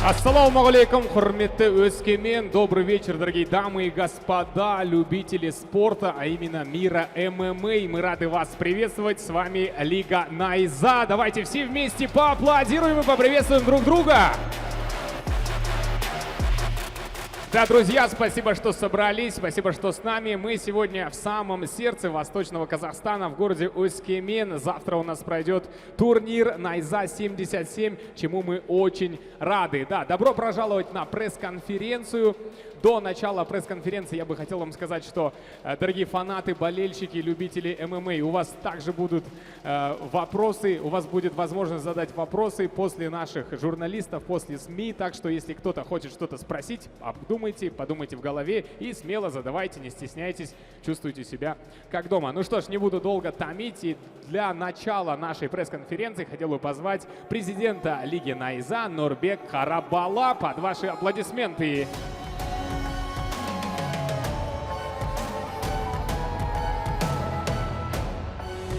Ассаламу алейкум, хурметті Өскемен. Добрый вечер, дорогие дамы и господа, любители спорта, а именно мира ММА. Мы рады вас приветствовать. С вами Лига Найза. Давайте все вместе поаплодируем и поприветствуем друг друга. Да, друзья, спасибо, что собрались, спасибо, что с нами. Мы сегодня в самом сердце Восточного Казахстана, в городе Өскемен. Завтра у нас пройдет турнир Найза 77, чему мы очень рады. Да, добро пожаловать на пресс-конференцию. До начала пресс-конференции я бы хотел вам сказать, что, дорогие фанаты, болельщики, любители ММА, у вас также будут вопросы, у вас будет возможность задать вопросы после наших журналистов, после СМИ. Так что, если кто-то хочет что-то спросить, обдумайте, подумайте в голове и смело задавайте, не стесняйтесь, чувствуйте себя как дома. Ну что ж, не буду долго томить, и для начала нашей пресс-конференции хотел бы позвать президента Лиги Найза Нурбек Карабала под ваши аплодисменты.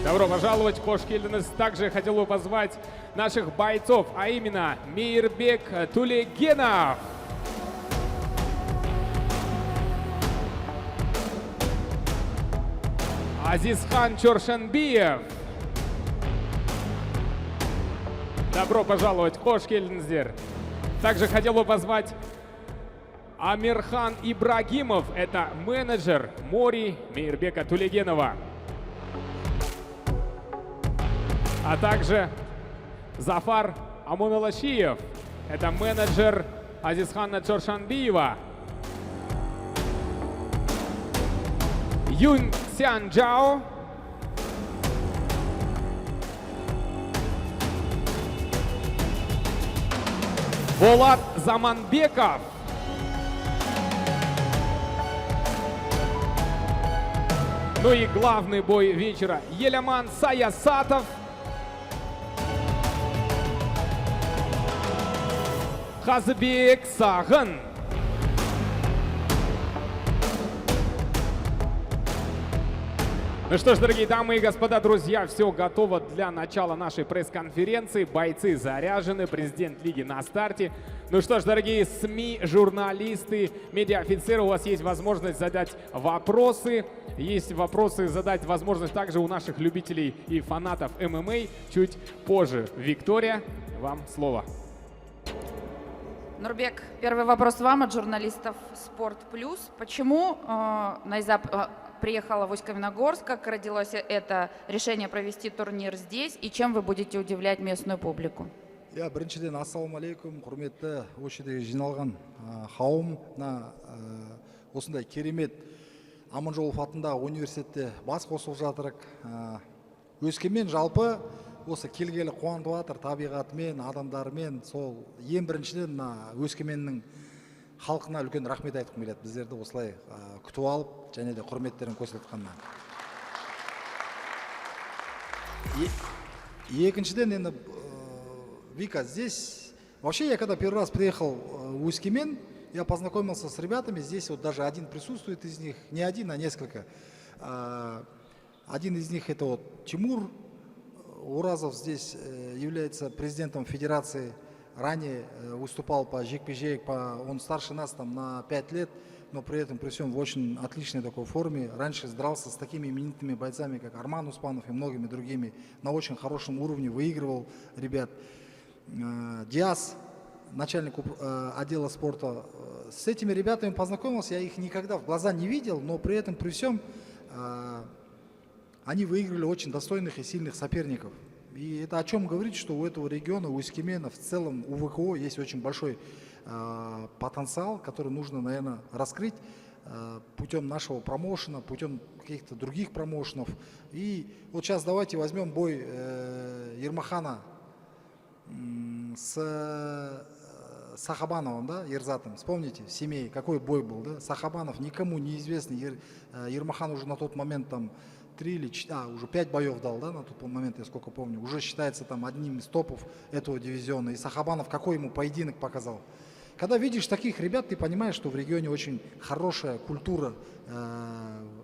Добро пожаловать, хош келдіңіз. Также хотел бы позвать наших бойцов, а именно Мейирбек Тулегенов, Азизхан Чоршанбиев. Добро пожаловать, хош келдіңіздер. Также хотел бы позвать Амирхан Ибрагимов, это менеджер Мори Мейирбека Тулегенова. А также Зафар Амуналашиев, это менеджер Азизхана Чоршанбиева. Юн Сян Джао, Болат Заманбеков, ну и главный бой вечера Еляман Саясатов, Хазбек Сагын. Ну что ж, дорогие дамы и господа, друзья, все готово для начала нашей пресс-конференции. Бойцы заряжены, президент лиги на старте. Ну что ж, дорогие СМИ, журналисты, медиаофицеры, у вас есть возможность задать вопросы. Есть вопросы задать возможность также у наших любителей и фанатов ММА чуть позже. Виктория, вам слово. Нурбек, первый вопрос вам от журналистов Спорт Плюс. Почему Найза приехала в Усть-Каменогорск? Как родилось это решение провести турнир здесь? И чем вы будете удивлять местную публику? Я біріншіден ассаламу алейкум, құрметті осы жерге жиналған қауым, осындай керемет Аманжолов атындағы университетте бас қосып жатырық. Өскемен жалпы осы келгелі қуантып жатыр табиғатымен, адамдарымен. Сол ең біріншіден Өскеменнің халқына үлкен рахмет айтқым келеді. Біздерді осылай күтіп алып, және де құрметтерін көрсетқанына. Екіншіден, енді Вика, здесь вообще я когда первый раз приехал в Усть-Камен, я познакомился с ребятами. Здесь вот даже один присутствует из них, не один, а несколько. Один из них это вот Тимур Уразов, здесь является президентом федерации. Ранее выступал по жекпе-жек, он старше нас там на 5 лет, но при этом при всем в очень отличной такой форме. Раньше дрался с такими именитыми бойцами, как Арман Успанов и многими другими. На очень хорошем уровне выигрывал ребят. Диас, начальник отдела спорта. С этими ребятами познакомился, я их никогда в глаза не видел, но при этом при всем они выиграли очень достойных и сильных соперников. И это о чем говорит, что у этого региона, у Усть-Камена, в целом у ВКО есть очень большой потенциал, который нужно, наверное, раскрыть путем нашего промоушена, путем каких-то других промоушенов. И вот сейчас давайте возьмем бой Ермахана с Сахабановым, да, Ерзатом. Вспомните, в семье какой бой был, да? Сахабанов никому не известный. Ермахан уже на тот момент там 3 или 4, уже 5 боев дал, да, на тот момент, я сколько помню. Уже считается там одним из топов этого дивизиона. И Сахабанов какой ему поединок показал. Когда видишь таких ребят, ты понимаешь, что в регионе очень хорошая культура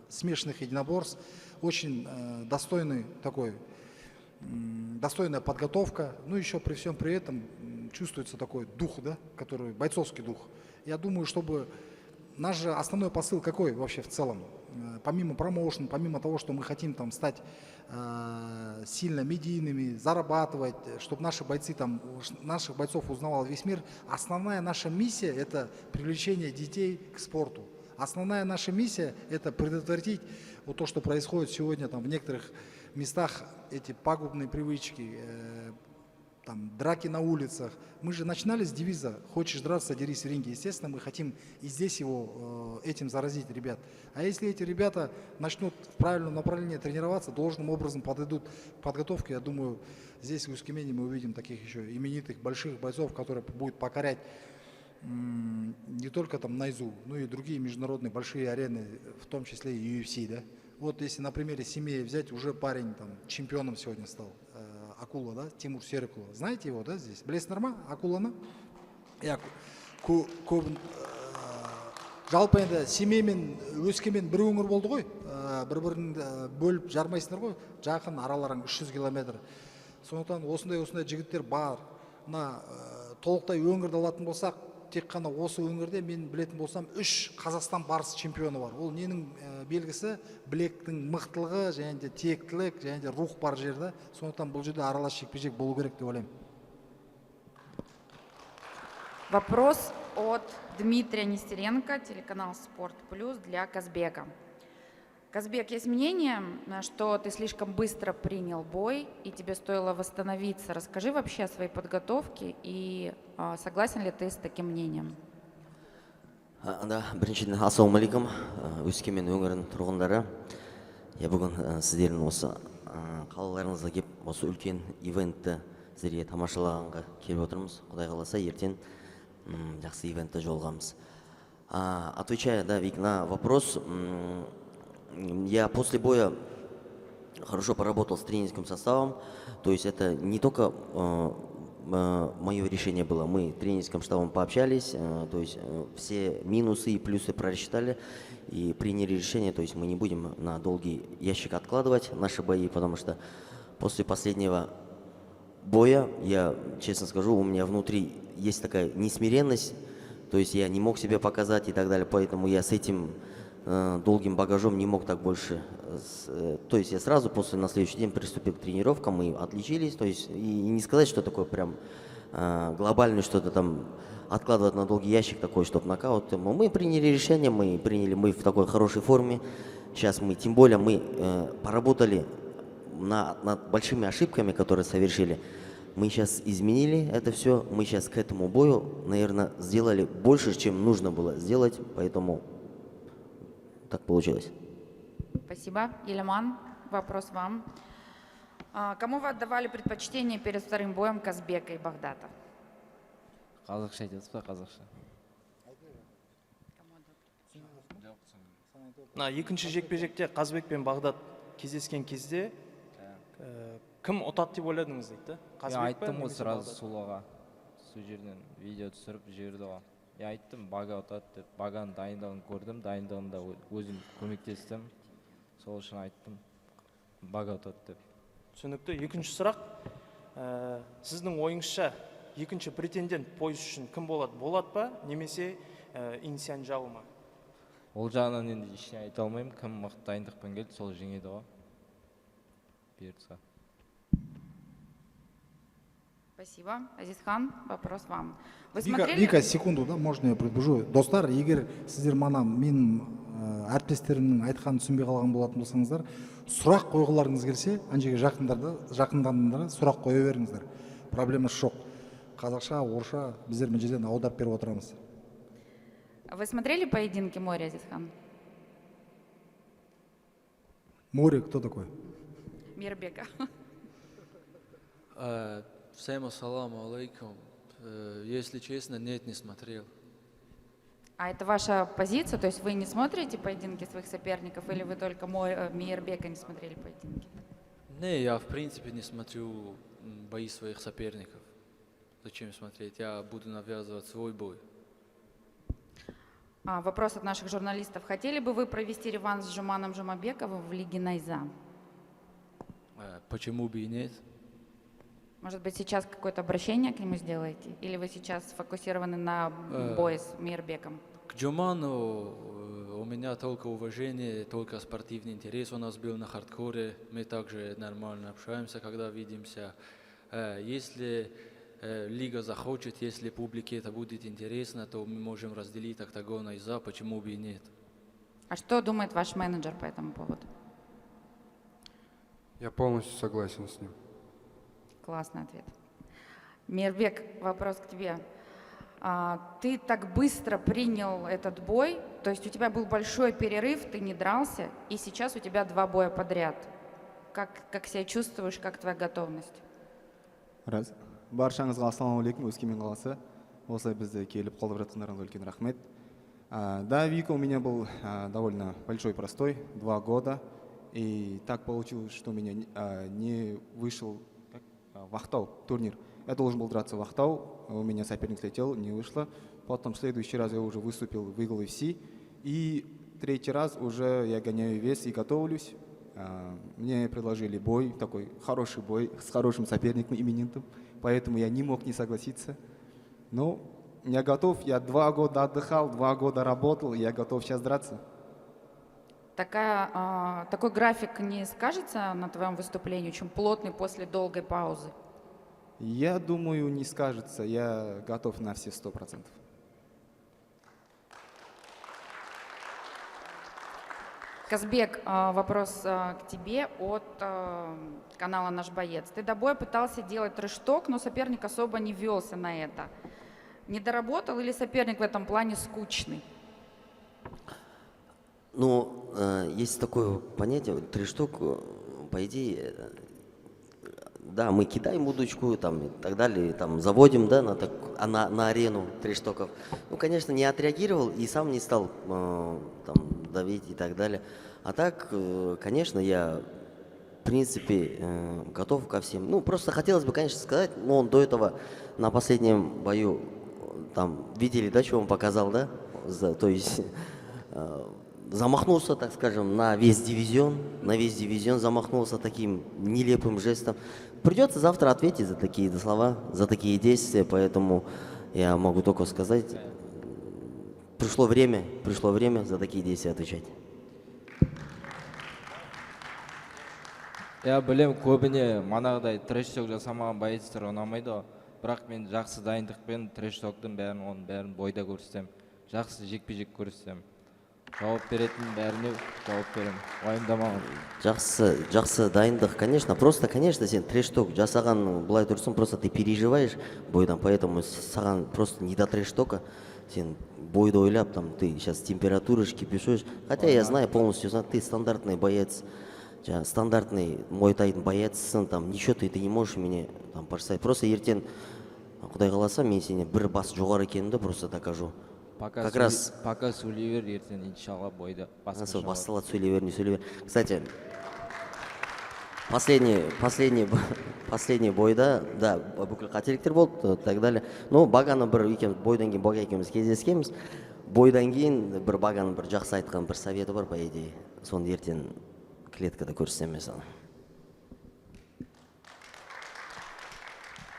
смешанных единоборств, очень достойный такой достойная подготовка. Ну, еще при всем при этом чувствуется такой дух, да, который бойцовский дух. Я думаю, чтобы наш же основной посыл какой вообще в целом? Помимо промоушен, помимо того, что мы хотим там стать сильно медийными, зарабатывать, чтобы наши бойцы там, наших бойцов узнавал весь мир, основная наша миссия – это привлечение детей к спорту. Основная наша миссия – это предотвратить вот то, что происходит сегодня там в некоторых местах, эти пагубные привычки, там, драки на улицах. Мы же начинали с девиза «Хочешь драться, дерись в ринге». Естественно, мы хотим и здесь его этим заразить ребят. А если эти ребята начнут в правильном направлении тренироваться, должным образом подойдут к подготовке, я думаю, здесь в Усть-Кемене мы увидим таких еще именитых больших бойцов, которые будут покорять не только там Найзу, но и другие международные большие арены, в том числе и UFC, да. Вот если на примере семьи взять, уже парень там чемпионом сегодня стал, Акула, да, Тимур Серикұлы. Знаете его, да, здесь? Білесіңдер ма, Акуланы? Я көбін, жалпы енді Семей мен Өскемен бір өңір болды ғой, бір-бірін бөліп жармайсыңдар ғой, жақын араларың 300 километр. Сондықтан осындай жігіттер бар. Мына толықтай өңірді алатын болсақ, тек қана осы өңірде мен білетін болсам 3 Қазақстан барыс чемпионы бар. Ол ненің белгісі? Білектің мықтылығы, және де тектілік, және де рух бар жерде. Сондықтан бұл жерде аралас жекпе-жек болу керек деп ойлаймын. Вопрос от Дмитрия Нестеренко, телеканал «Спорт Плюс» для Казбека. Казбек, есть мнение, что ты слишком быстро принял бой и тебе стоило восстановиться. Расскажи вообще о своей подготовке и согласен ли ты с таким мнением? Да, біріншіден ассалаумағалейкум, Өскемен өңірінің тұрғындары. Я бүгін сіздердің осы қалаларыңызға кеп, осы үлкен ивентті сіздерге тамашалағанға келіп отырмыз. Құдай қаласа, ертең жақсы ивентті жолығамыз. Отвечая, да, Вик, на вопрос, я после боя хорошо поработал с тренерским составом, то есть это не только мое решение было, мы с тренерским штабом пообщались, то есть все минусы и плюсы просчитали и приняли решение, то есть мы не будем на долгий ящик откладывать наши бои, потому что после последнего боя, я честно скажу, у меня внутри есть такая несмиренность, то есть я не мог себя показать и так далее, поэтому я с этим долгим багажом не мог так больше. То есть я сразу на следующий день приступил к тренировкам, мы отличились, то есть и не сказать, что такое прям глобальное что-то там откладывать на долгий ящик такой, чтобы нокаут. Мы приняли решение, мы в такой хорошей форме. Сейчас мы, тем более мы поработали над большими ошибками, которые совершили. Мы сейчас изменили это все, мы сейчас к этому бою, наверное, сделали больше, чем нужно было сделать, поэтому так получилось. Спасибо. Елеман, вопрос вам. Кому вы отдавали предпочтение перед вторым боем Казбека и Багдата? Қазақша айтасыз ба, қазақша? Мына екінші жекпе-жекте Қазбек пен Бағдат кездескен кезде кім ұтады деп ойладыңыз дейді? Мен айттым ғой сразу Сулаға. Сол жерден видео түсіріп жіберді ғой. Я айттым, Бага ұтады деп. Баганың дайындығын көрдім, дайындығында өзім көмектестім. Сол үшін айттым, Бага ұтады деп. Түсінікті. Екінші сұрақ, сіздің ойыңызша екінші претендент пояс үшін кім болады? Болады ба, немесе Инсян Жау ма? Ол жағынан енді ештеңе айта алмаймын, кім мықты дайындықпен келді, сол жеңеді ғой. Бұйыртса. Спасибо. Азизхан, вопрос вам. Вы Вика, смотрели? Вика, секунду, да, можно я предположу. Достар, егер сіздер мана мен әріптестерімнің айтқанын түсінбей қалған болатын болсаңыздар, сұрақ қойғыларыңыз келсе, ана жерге жақындарына сұрақ қоя беріңіздер. Проблемасы жоқ. Қазақша, орысша біздер мына жерден аударып беріп отырамыз. Вы смотрели поединки Мори, Азизхан? Море кто такой? Мирбека. Всем ассаламу алейкум. Если честно, нет, не смотрел. А это ваша позиция? То есть вы не смотрите поединки своих соперников, или вы только Мирбека не смотрели поединки? Не, я в принципе не смотрю бои своих соперников. Зачем смотреть? Я буду навязывать свой бой. Вопрос от наших журналистов. Хотели бы вы провести реванш с Жуманом Жумабековым в Лиге Найза? Почему бы и нет? Может быть, сейчас какое-то обращение к нему сделаете? Или вы сейчас сфокусированы на бое с Мейербеком? К Джуману у меня только уважение, только спортивный интерес у нас был на хардкоре. Мы также нормально общаемся, когда видимся. Если лига захочет, если публике это будет интересно, то мы можем разделить октагон Найза, почему бы и нет. А что думает ваш менеджер по этому поводу? Я полностью согласен с ним. Классный ответ. Мейербек, вопрос к тебе. Ты так быстро принял этот бой, то есть у тебя был большой перерыв, ты не дрался, и сейчас у тебя 2 боя подряд. Как себя чувствуешь, как твоя готовность? Раз. Баршаңызға ассалаумағалейкум, Өскемен қаласы. Осылай бізді келіп қолдап жатқандарыңызға үлкен рахмет. Да, Вика, у меня был довольно большой простой, 2 года. И так получилось, что у меня не вышел в Ахтау турнир. Я должен был драться в Ахтау, у меня соперник слетел, не вышло. Потом в следующий раз я уже выступил, выиграл UFC. И 3-й раз уже я гоняю вес и готовлюсь. Мне предложили бой, такой хороший бой, с хорошим соперником, именитым. Поэтому я не мог не согласиться. Но я готов, я 2 года отдыхал, 2 года работал, я готов сейчас драться. Такой график не скажется на твоем выступлении, очень плотный после долгой паузы? Я думаю, не скажется, я готов на все 100%. Казбек, вопрос к тебе от канала «Наш боец». Ты до боя пытался делать трэш-ток, но соперник особо не велся на это. Не доработал или соперник в этом плане скучный? Ну, есть такое понятие, трэш-ток, по идее, да, мы кидаем удочку там, и так далее, там, заводим, да, на арену трэш-токов. Ну, конечно, не отреагировал и сам не стал там, давить и так далее. А так, конечно, я, в принципе, готов ко всем. Ну, просто хотелось бы, конечно, сказать, ну, он до этого на последнем бою, там, видели, да, что он показал, да? То есть замахнулся, так скажем, на весь дивизион замахнулся таким нелепым жестом. Придется завтра ответить за такие слова, за такие действия, поэтому я могу только сказать, пришло время за такие действия отвечать. Я білем, көбіне манағыдай трэш-ток жасамаған боецтер ұнамайды ғой. Бірақ мен жақсы дайындықпен трэш-токтың оның бәрін бойда көрсетем. Жақсы жекпе-жек көрсетем. Жауап беретін бәріне жауап берем. Уайымдамаған. Жақсы дайындық, конечно. Просто, конечно, сен трэш-ток жасаған былай тұрсың, просто ты переживаешь бойдан, поэтому саған просто не до трэш-тока. Сен бойды ойлап, там, ты сейчас температурыш, кипишешь. Хотя я знаю, полностью знаю, ты стандартный боец. Стандартный мойтайдың боецсың, там, ничего ты не можешь меня там поставить. Просто ертең, құдай қаласа, мен сені бір бас жоғары екенімді просто докажу. Пока сөйлей бер, ертең иншалла бойда басқа жоғары. Басталады, сөйлей бер, не сөйлей бер. Кстати, последний бойда, да, бүкіл қателіктер болды, так далее. Но бағаны бойдан кейін Бага екеуміз кездескенбіз. Бойдан кейін бір Баганың бір жақсы айтқан бір советі бар, по идее. Соны ертең клеткада көрсетем мен саған.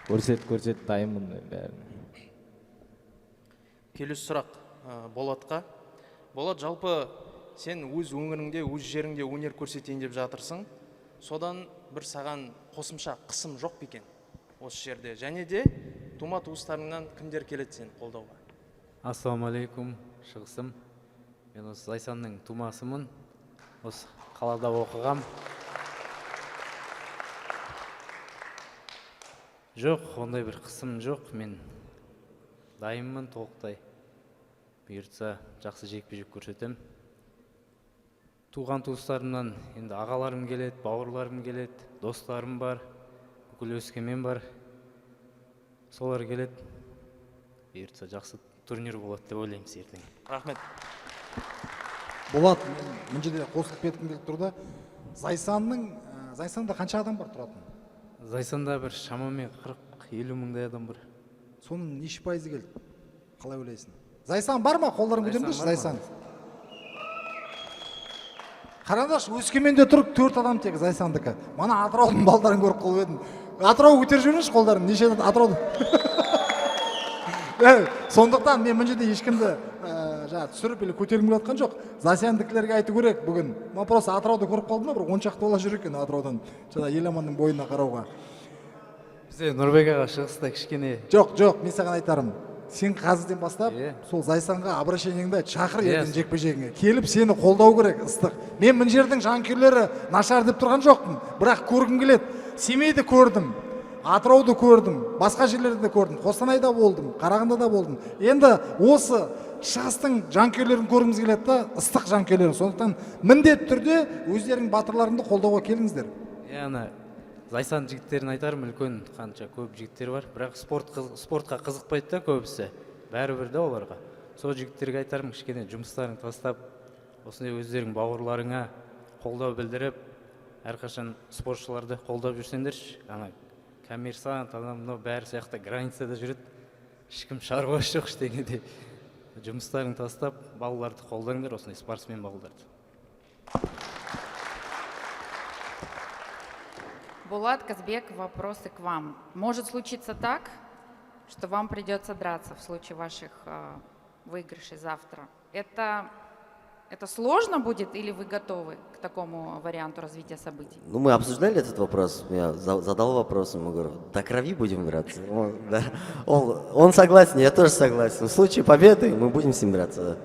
Көрсет, дайынмын бәрін. Келесі сұрақ Болатқа. Болат, жалпы сен өз өңіріңде, өз жеріңде өнер көрсетейін деп жатырсың. Содан бір саған қосымша қысым жоқ па екен осы жерде? Және де тума туыстарыңнан кімдер келеді сені қолдауға? Ассалаумағалейкум, шығысым. Мен осы Зайсанның тумасымын. Осы қалада оқығам. Жоқ, ондай бір қысым жоқ. Мен дайынмын толықтай. Бұйыртса жақсы жекпе-жек көрсетем. Туған туыстарымнан енді ағаларым келеді, бауырларым келеді, достарым бар, бүкіл Өскемен бар. Солар келеді. Бұйыртса жақсы турнир болады деп ойлаймыз ертең. Рахмет. Болат, мен жерде қосылып кеткім келіп тұрды. Зайсанда қанша адам бар тұратын? Зайсанда бір шамамен 40-50 мыңдай адам бар. Соның неше пайызы келді? Қалай ойлайсың? Зайсан бар ма? Қолдарың көтеріңдерші, Зайсан. Қараңдаршы, Өскеменде тұрып 4 адам тек Зайсандікі. Мана Атыраудың балдарын көріп қалып едім. атырау көтеріп жіберіңізші қолдарын, неше атырауды. Сондықтан мен мына жерде ешкімді жаңа түсіріп или көтергім келіп жатқан жоқ. Засияндікілерге айту керек бүгін. Мен просто атырауды көріп қалдым да, бір 10 шақты бала жүр екен атыраудан. Жаңа Еламанның бойына қарауға. Бізде Нұрбек аға шығыста кішкене. Жоқ, мен саған айтарым. Сен қазірден бастап сол Зайсанға обращениеңді айт, шақыр ертең жекпе-жегіңе. Келіп сені қолдау керек, ыстық. Мен мына жердің жанкүйерлері нашар деп тұрған жоқпын, бірақ көргім келеді. Семейді көрдім, Атырауды көрдім, басқа жерлерде көрдім, Қостанайда болдым, Қарағандыда болдым. Енді осы шығыстың жанкүйерлерін көргіміз келеді да, ыстық жанкүйерлерін. Сондықтан міндетті түрде өздерің батырларыңды қолдауға келіңіздер. Ана Зайсан жігіттерін айтарым, үлкен қанша көп жігіттер бар, бірақ спортқа қызықпайды да көбісі, бәрібір де оларға. Сол жігіттерге айтарым, кішкене жұмыстарын тастап, осындай өздерің бауырларыңа қолдау білдіріп, әрқашан спортшыларды қолдап жүрсеңдерші. Ана коммерсант, мынау бәрі сияқты границада жүреді, ешкім шаруасы жоқ ештеңеде. Жұмыстарын тастап, балаларды қолдаңдар, осындай спортсмен балаларды. Булат, Казбек, вопросы к вам. Может случиться так, что вам придется драться в случае ваших выигрышей завтра. Это сложно будет или вы готовы к такому варианту развития событий? Ну, мы обсуждали этот вопрос, я задал вопрос, ему говорю, до крови будем драться. Он согласен, я тоже согласен. В случае победы мы будем с ним драться.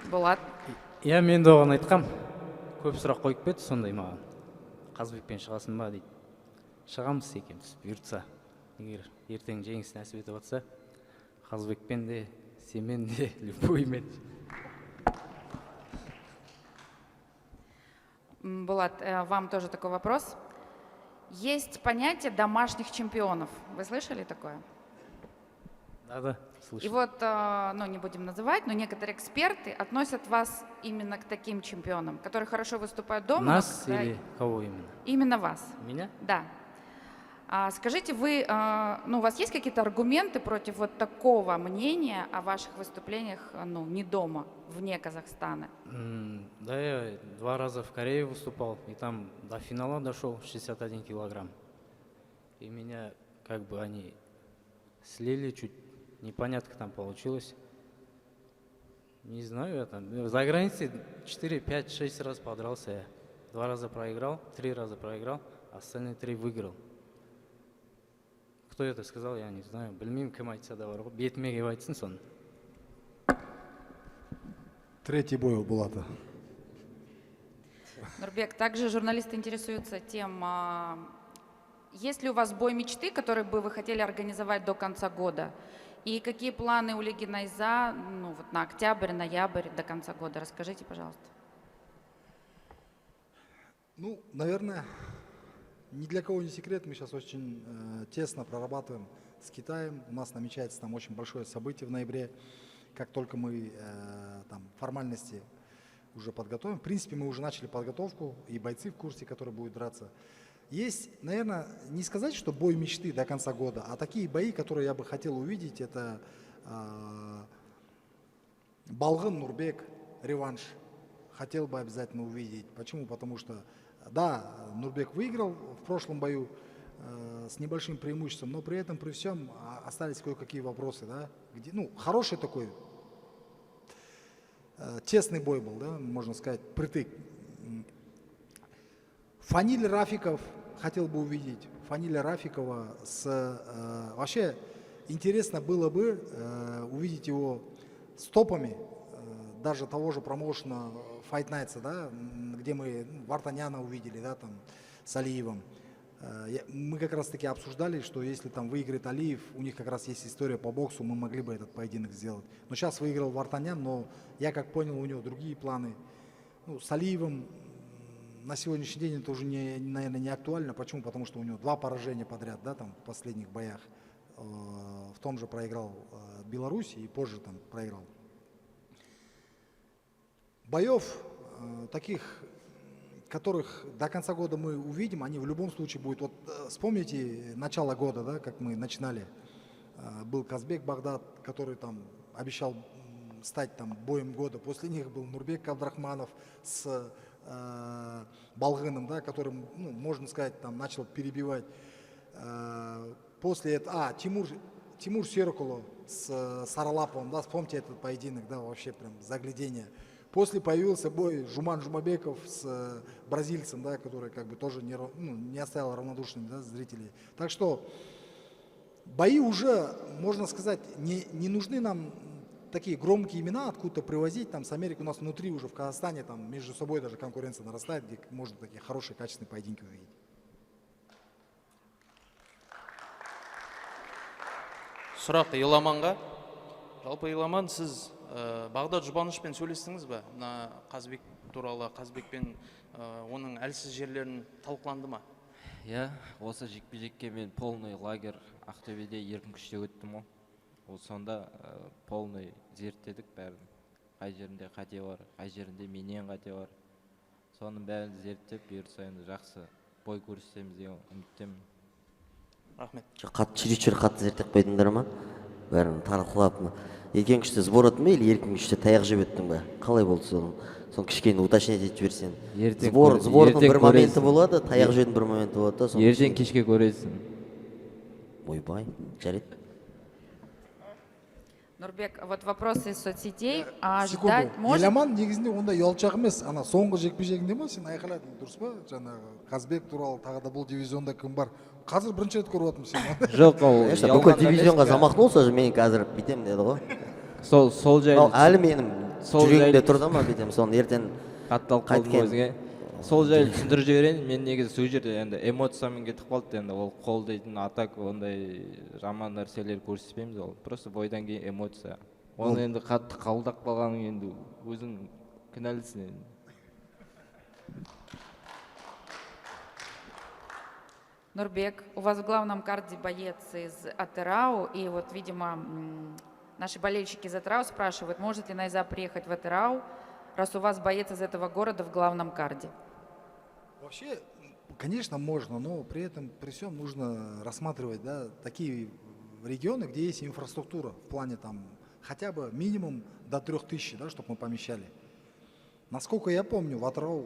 Булат? Я мен де оған айтқам, көп сұрақ қойып кетті сондай маған. Қазбекпен шығасың ба дейді. Шығамыз екеуміз бұйыртса. Егер ертең жеңіс нәсіп етіп жатса, Қазбекпен де, семен де, любоймен. Булат, вам тоже такой вопрос. Есть понятие домашних чемпионов. Вы слышали такое? Да, слышал. И вот, ну не будем называть, но некоторые эксперты относят вас именно к таким чемпионам, которые хорошо выступают дома. Нас или кого именно? Именно вас. Меня? Да. Скажите, вы, ну, у вас есть какие-то аргументы против вот такого мнения о ваших выступлениях, ну, не дома, вне Казахстана? Да, я 2 раза в Корее выступал, и там до финала дошел 61 килограмм. И меня как бы они слили чуть, непонятно там получилось. Не знаю, я там за границей 4, 5, 6 раз подрался я. 2 раза проиграл, 3 раза проиграл, остальные 3 выиграл. Кто это сказал, я не знаю. Білмеймін, кім айтса да бар ғой. Бетіме кеп айтсын соны. Третий бой у Булата. Нурбек, также журналисты интересуются тем, есть ли у вас бой мечты, который бы вы хотели организовать до конца года? И какие планы у Лиги Найза, ну, вот на октябрь, ноябрь, до конца года? Расскажите, пожалуйста. Ну, наверное, ни для кого не секрет, мы сейчас очень тесно прорабатываем с Китаем. У нас намечается там очень большое событие в ноябре. Как только мы там формальности уже подготовим, в принципе, мы уже начали подготовку, и бойцы в курсе, которые будут драться. Есть, наверное, не сказать, что бой мечты до конца года, а такие бои, которые я бы хотел увидеть, это Балгын Нурбек, реванш. Хотел бы обязательно увидеть. Почему? Потому что, да, Нурбек выиграл в прошлом бою с небольшим преимуществом, но при этом, при всем, остались кое-какие вопросы, да, где, ну, хороший такой, тесный бой был, да, можно сказать, притык. Фаниль Рафиков хотел бы увидеть, Фаниля Рафикова вообще интересно было бы увидеть его с топами, даже того же промоушена Fight Nights, да, где мы Вартаняна увидели, да, там, с Алиевым. Мы как раз таки обсуждали, что если там выиграет Алиев, у них как раз есть история по боксу, мы могли бы этот поединок сделать. Но сейчас выиграл Вартанян, но я как понял, у него другие планы. Ну, с Алиевым на сегодняшний день это уже, наверное, не актуально. Почему? Потому что у него 2 поражения подряд, да, там, в последних боях. В том же проиграл Беларуси и позже там проиграл. Боев таких, которых до конца года мы увидим, они в любом случае будут. Вот вспомните начало года, да, как мы начинали. Был Казбек Багдад, который там обещал стать там боем года. После них был Нурбек Абдрахманов с Балгыном, да, который, ну, можно сказать, там начал перебивать. После этого, Тимур Серокулов с Саралаповым, да, вспомните этот поединок, да, вообще прям заглядение. После появился бой Жуман Жумабеков с бразильцем, да, который как бы тоже не оставил равнодушными, да, зрителей. Так что бои уже, можно сказать, не нужны нам такие громкие имена откуда-то привозить, там с Америки у нас внутри уже в Казахстане, там между собой даже конкуренция нарастает, где можно такие хорошие, качественные поединки увидеть. Сұрақ Иламанға. Жалпы Иламан, сіз Бағдат Жұбанышпен сөйлестіңіз бе? Мына Қазбек туралы, Қазбекпен оның әлсіз жерлерін талқыланды ма? Иә, осы жекпе-жекке мен полный лагерь Ақтөбеде еркін күште өттім ғой. Ол сонда полный зерттедік бәрін. Қай жерінде қате бар, қай жерінде менен қате бар. Соның бәрін зерттеп, бұйыртса енді жақсы бой көрсетеміз деген үміттемін. Рахмет. Чересчур қатты зерттеп қойдыңдар ма? Бәрін талқылап, еркін күшті сбор ма или еркін күшті таяқ жеп өттің ба? Қалай болды соны? Соны кішкене уточнять етіп жіберсең. Сбордың бір моменті болады, таяқ жеудің бір моменті болады. Ертең кешке көресің. Ойбай, жарайды. Нурбек, вот вопрос из соцсетей. Секунду. Ждать может... Еламан негізінде ондай ұялшақ емес. Ана соңғы жекпе-жегінде ма сен айқайладың, дұрыс па? Жаңағы Қазбек туралы тағы да бұл дивизионда кім бар? Қазір бірінші рет көріп отырмын сені. Жоқ, ол Бүкіл дивизионға замақ болса, мен қазір бітем деді ғой. Сол жайлы. Әлі менің жүрегімде тұрды ма бітем, соны ертең қатталып қалдым өзіңе. Сол жайлы түсіндіріп жіберейін. Мен негізі сол жерде енді эмоциямен кетіп қалды, енді ол қол дейтін атак, ондай жаман нәрселер көрсетпейміз, ол просто бойдан кейін эмоция. Оны енді қатты қабылдап қалғаның енді өзің кінәлісің енді. Нурбек, у вас в главном карде боец из Атырау, и вот, видимо, наши болельщики из Атырау спрашивают, может ли Найза приехать в Атырау, раз у вас боец из этого города в главном карде? Вообще, конечно, можно, но при этом, при всем нужно рассматривать, да, такие регионы, где есть инфраструктура в плане там хотя бы минимум до 3000, да, чтобы мы помещали. Насколько я помню, в Атырау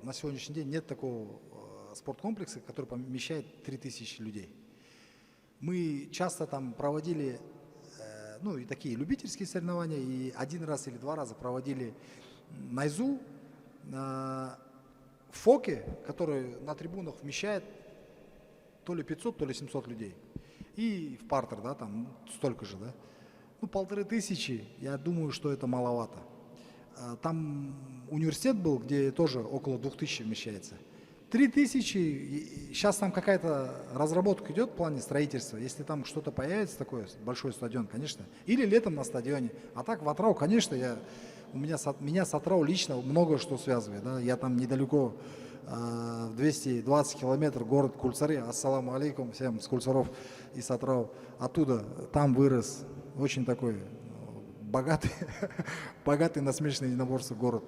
на сегодняшний день нет такого спорткомплекса, который помещает 3000 людей. Мы часто там проводили, ну, и такие любительские соревнования, и один раз или два раза проводили Найзу в Фоке, который на трибунах вмещает то ли 500, то ли 700 людей. И в партер, да, там столько же, да. Ну, 1500, я думаю, что это маловато. Там университет был, где тоже около 2000 вмещается. 3000, сейчас там какая-то разработка идет в плане строительства. Если там что-то появится такое, большой стадион, конечно. Или летом на стадионе. А так в Атырау, конечно, меня с Атырау лично много что связывает. Да? Я там недалеко, 220 километров, город Кульсары. Ассаламу алейкум всем с Кульсаров и с Атырау. Оттуда, там вырос. Очень такой богатый, богатый на смешанные единоборства город.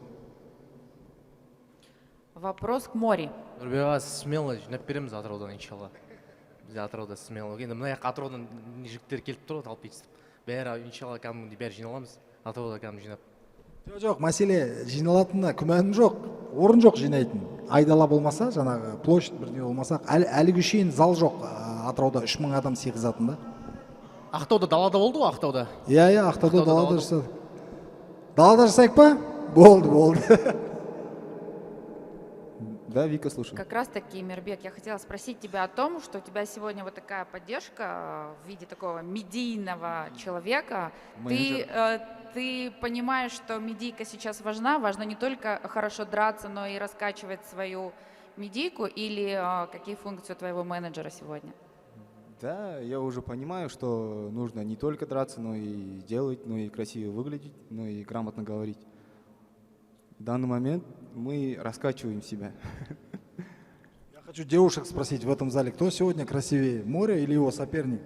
Вопрос к Мори. Нұрбек смело жинап береміз Атыраудан, иншалла. Бізде Атырауда смело. Енді мына жаққа Атыраудан жігіттер келіп тұр ғой, талып кетіп. Бәрі иншалла кәдімгідей бәрі жиналамыз. Атырауда кәдімгі жинап. Жоқ, мәселе жиналатынына күмәнім жоқ. Орын жоқ жинайтын. Айдала болмаса, жаңағы площадь бірдеңе болмаса, әлігі шейін зал жоқ Атырауда 3000 адам сыйғызатын да. Ақтауда далада болды ғой, Ақтауда? Иә, Ақтауда далада жасадық. Далада жасайық па? Болды. Да, Вика, слушаю. Как раз таки, Мирбек, я хотела спросить тебя о том, что у тебя сегодня вот такая поддержка в виде такого медийного человека. Ты понимаешь, что медийка сейчас важна не только хорошо драться, но и раскачивать свою медийку, или какие функции у твоего менеджера сегодня? Да, я уже понимаю, что нужно не только драться, но и делать, но и красиво выглядеть, но и грамотно говорить. В данный момент мы раскачиваем себя. Я хочу девушек спросить в этом зале, кто сегодня красивее, Море или его соперник?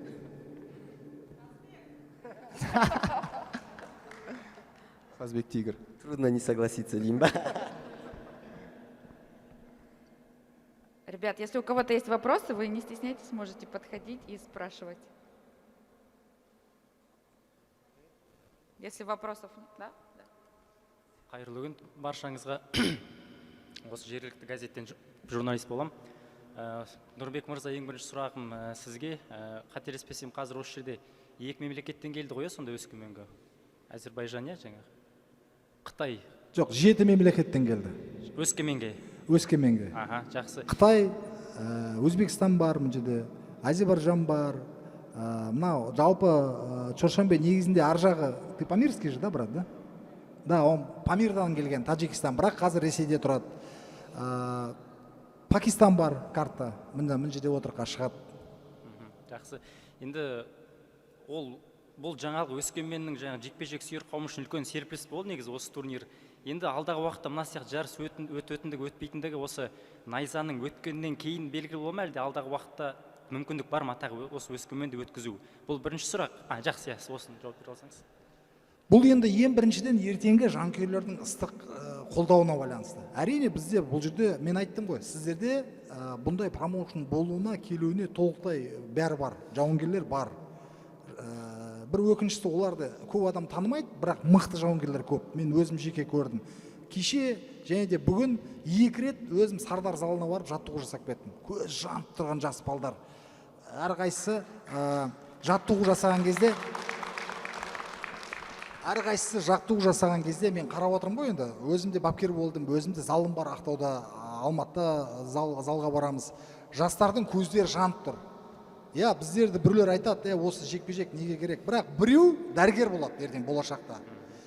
Қазбек Тигр. Трудно не согласиться, Лимба. Ребят, если у кого-то есть вопросы, вы не стесняйтесь, можете подходить и спрашивать. Если вопросов нет, да? Қайырлы күн баршаңызға. осы жергілікті газеттен журналист болам. Нұрбек мырза, ең бірінші сұрағым сізге. Қателеспесем, қазір осы жерде екі мемлекеттен келді ғой, сонда Өскеменге. Әзербайжан, жаңағы Қытай. Жоқ, 7 мемлекеттен келді. Өскеменге. Өскеменге. Аха, жақсы. Қытай, Өзбекстан бар, мына жерде, Азербайжан бар. Мынау жалпы Чоршанбе негізінде ар жағы, ты Памирский же, да, брат, да? Да, он Памирдан келген, Таджикистан, бірақ қазір Ресейде тұрады. Пакистан бар карта, мына жерде отырыққа шығады. Жақсы. Енді бұл жаңалық Өскеменнің жекпе-жек сүйер қауым үшін үлкен серпіліс болды негізі осы турнир. Енді алдағы уақытта мына сияқты жарыс өтетіндігі, өтпейтіндігі осы найзаның өткеннен кейін белгілі бола ма, әлде алдағы уақытта мүмкіндік бар ма тағы осы Өскеменде өткізу? Бұл бірінші сұрақ. Жақсы, осыны жауап бере алсаңыз. Бұл енді ең біріншіден ертеңгі жанкүйерлердің ыстық қолдауына байланысты. Әрине бізде бұл жерде, мен айттым ғой, сіздерде бұндай промоушн болуына, келуіне толықтай бәрі бар, жауынгерлер бар. Бір өкініштісі, оларды көп адам танымайды, бірақ мықты жауынгерлер көп. Мен өзім жеке көрдім. Кеше және де бүгін 2 рет өзім Сардар залына барып жаттығу жасап кеттім. Көз жанып тұрған жас балдар. Әрқайсысы жаттығу жасаған кезде мен қарап отырмын ғой, енді өзімде бапкер болдым, өзімде залым бар Ақтауда, Алматыда залға барамыз. Жастардың көздері жанып тұр. Біздерді біреулер айтады, осы жекпе-жек неге керек? Бірақ біреу дәрігер болады ертең болашақта.